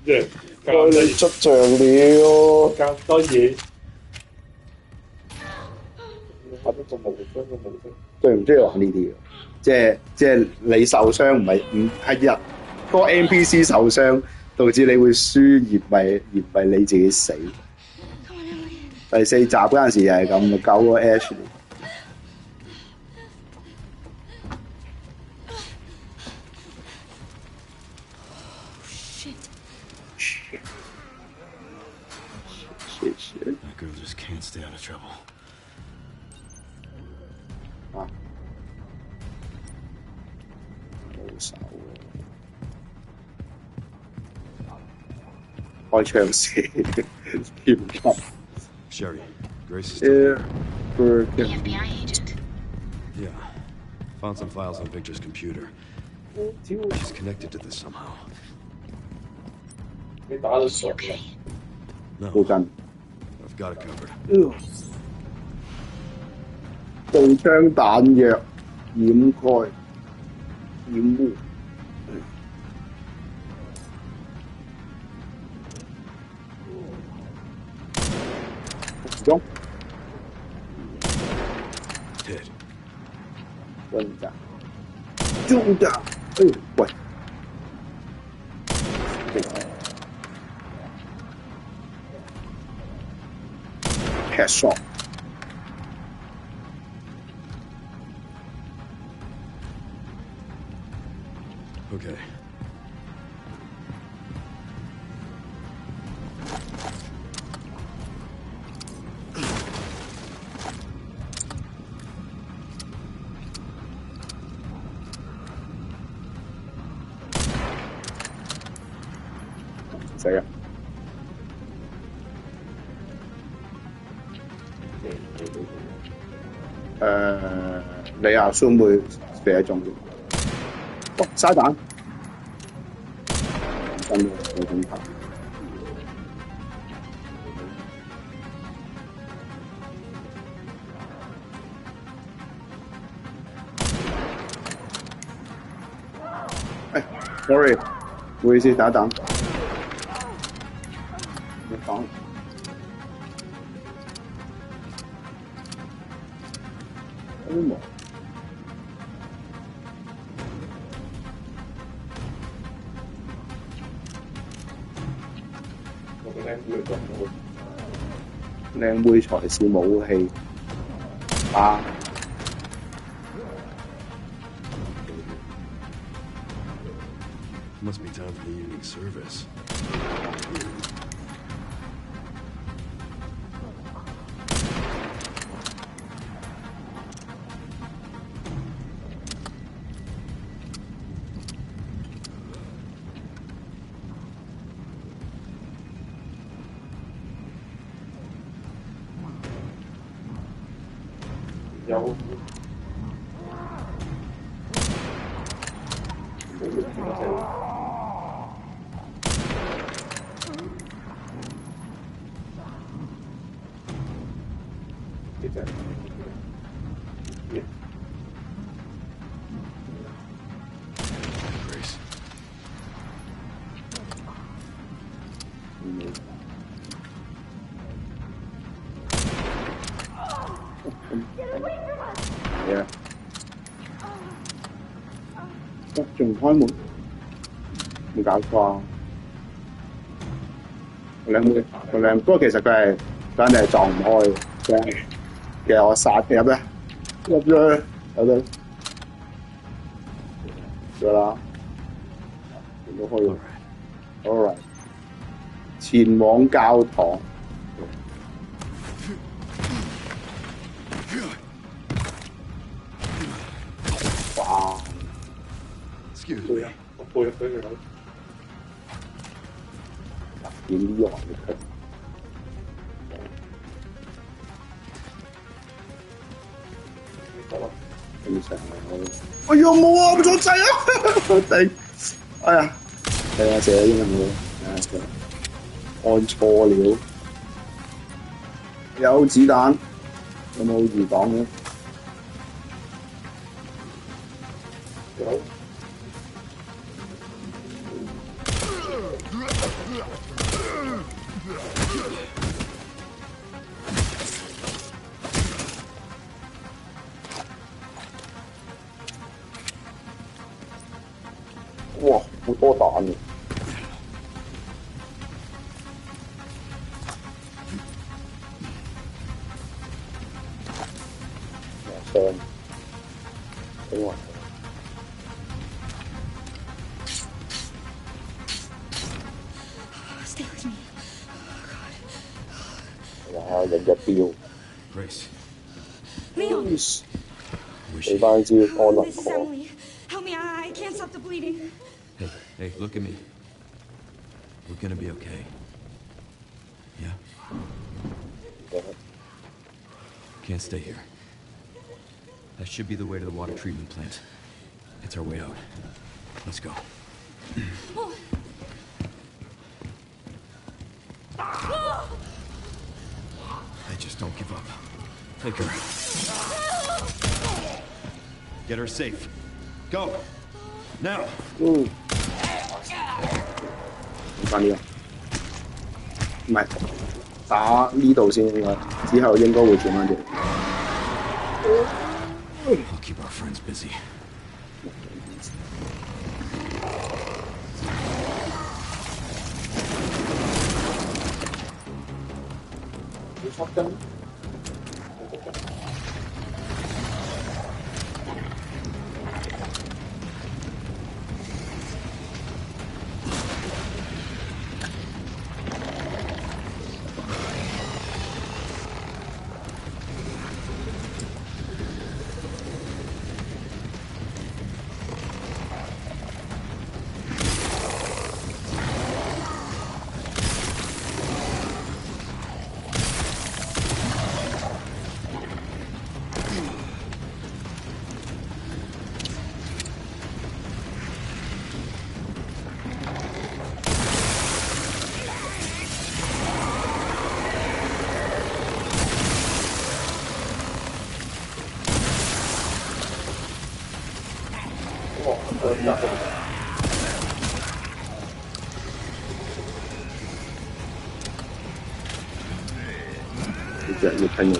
即係佢哋出場了，咁多嘢。我都仲冇最唔中意玩呢啲嘅。即係你受傷唔係人嗰個 NPC 受傷，導致你會輸，而唔係你自己死。第4集嗰陣時又係咁，救個 Ashley。That girl just can't stay out of trouble. 啊！冇手開槍射，添金。Sherry, Grace is still The FBI agent. Yeah. Found some files on Victor's computer. She's connected to this somehow. 你打到傻嘅。No, 附近 I've got it covered. 步槍彈藥掩蓋掩護。中 Hit. 中彈，中彈！喂！Headshot。Okay. Say it. 你阿孫會射中嘅。哦，沙彈。真嘅，有咁拍。sorry， 唔好意思，等一等。你講。冇。靚妹才是武器。啊！ Must be time for the evening service. Grace. Yeah. 仲唔開門？冇搞錯啊！個靚，不過其實佢肯定係撞唔開嘅。其實我殺入咧，入咗咗啦，都可以。All right， 前往教堂。哇！我背入俾佢睇。點呢樣嘅？正常啊！哎呀冇啊！唔錯掣啊！頂！哎呀，係啊，寫英文嘅，按錯了。有子彈，有冇魚檔嘅？有。哇！好多彈嘅。傷，整壞。Stay with me. 哇！人隻標。Grace. Leon. 俾翻支安樂 This is 果。 Emily. Help me. I can't stop the bleeding. Hey, look at me. We're gonna be okay. Yeah? Can't stay here. That should be the way to the water treatment plant. It's our way out. Let's go. Hey, just don't give up. Take her. Get her safe. Go! Now! 翻呢個，唔係打呢度先應該，之後應該會轉翻啲。I'll keep our friends busy. 要抽筋？要噴入去。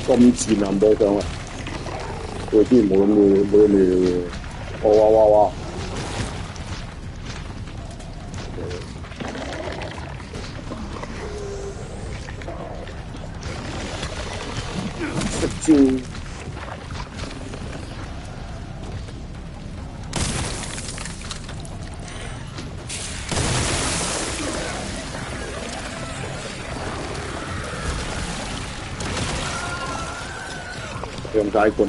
咁自然冇上啊！佢之前冇咁嘅，哇！出招！用解棍。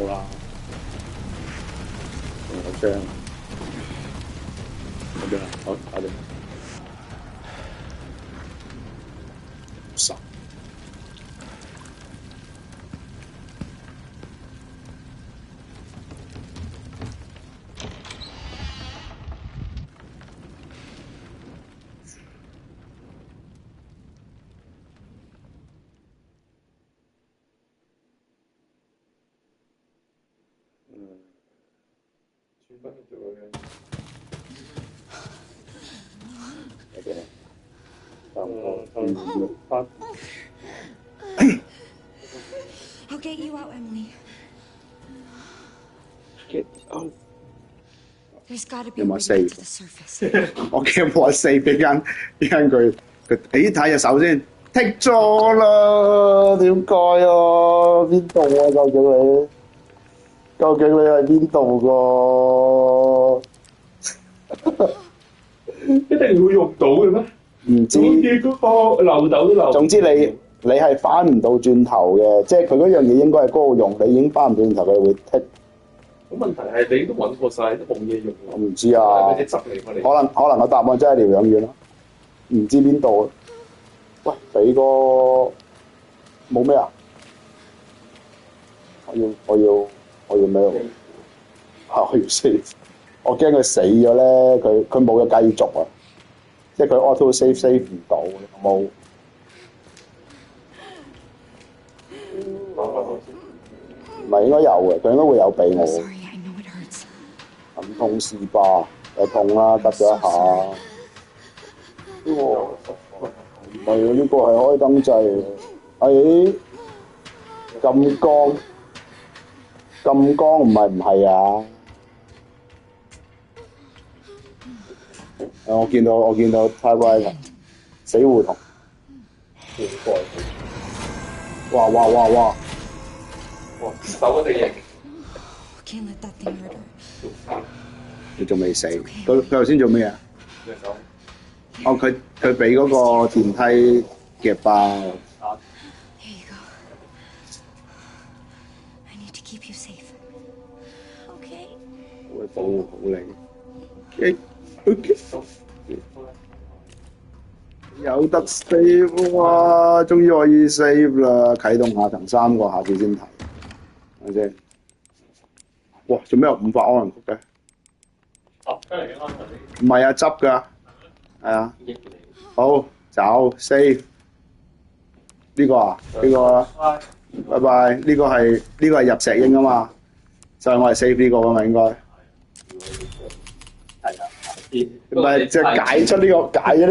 啦，仲有張，嗰邊啊，好搞掂。十。I'll get you out, Emily. Get out. There's gotta be a You way must to get save. to the surface. 我驚我四俾間佢誒睇隻手先，剔咗啦！點解啊？邊度啊？究竟你係邊度㗎？一定會用到嘅咩？唔知。好似嗰個漏斗都漏。總之你係翻唔到轉頭嘅，即係佢嗰樣嘢應該係嗰個用，你已經翻唔到轉頭，佢會剔。咁問題係你都揾過晒，都冇嘢用。我唔知啊，係咪啲執嚟我哋？可能個答案真係療養院咯，唔知邊度啊？喂，俾個冇咩啊？我要咩喎？我要 save， 我驚佢死咗咧，佢冇咗繼續啊！即係佢 auto save 唔到，有冇？唔係應該有嘅，佢應該會有俾我。 Sorry, I know it hurts. 疼痛是吧？又痛啦，得咗一下。呢個唔係啊，呢個係開燈掣。誒，咁光唔係啊？我見到 typewriter 死胡同。哇！哇！手一定型。Can't let that thing hurt her. 你仲未死？佢頭先做咩啊？哦，佢俾嗰個電梯夾爆。Here you go. I need to keep you safe. Okay. 會保護好你。有得 save 哇！終於可以 save 啦！啟動下層3個，下次先睇。睇先。哇！做咩有5發安魂曲嘅？唔係啊，執㗎。係啊。好，走 save。呢個啊？呢個啊？拜拜。呢個係入石英啊嘛。所以我係 save 呢個㗎嘛應該。係啊。唔係，即係解咗呢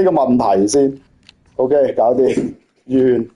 個問題先。OK，搞掂，完。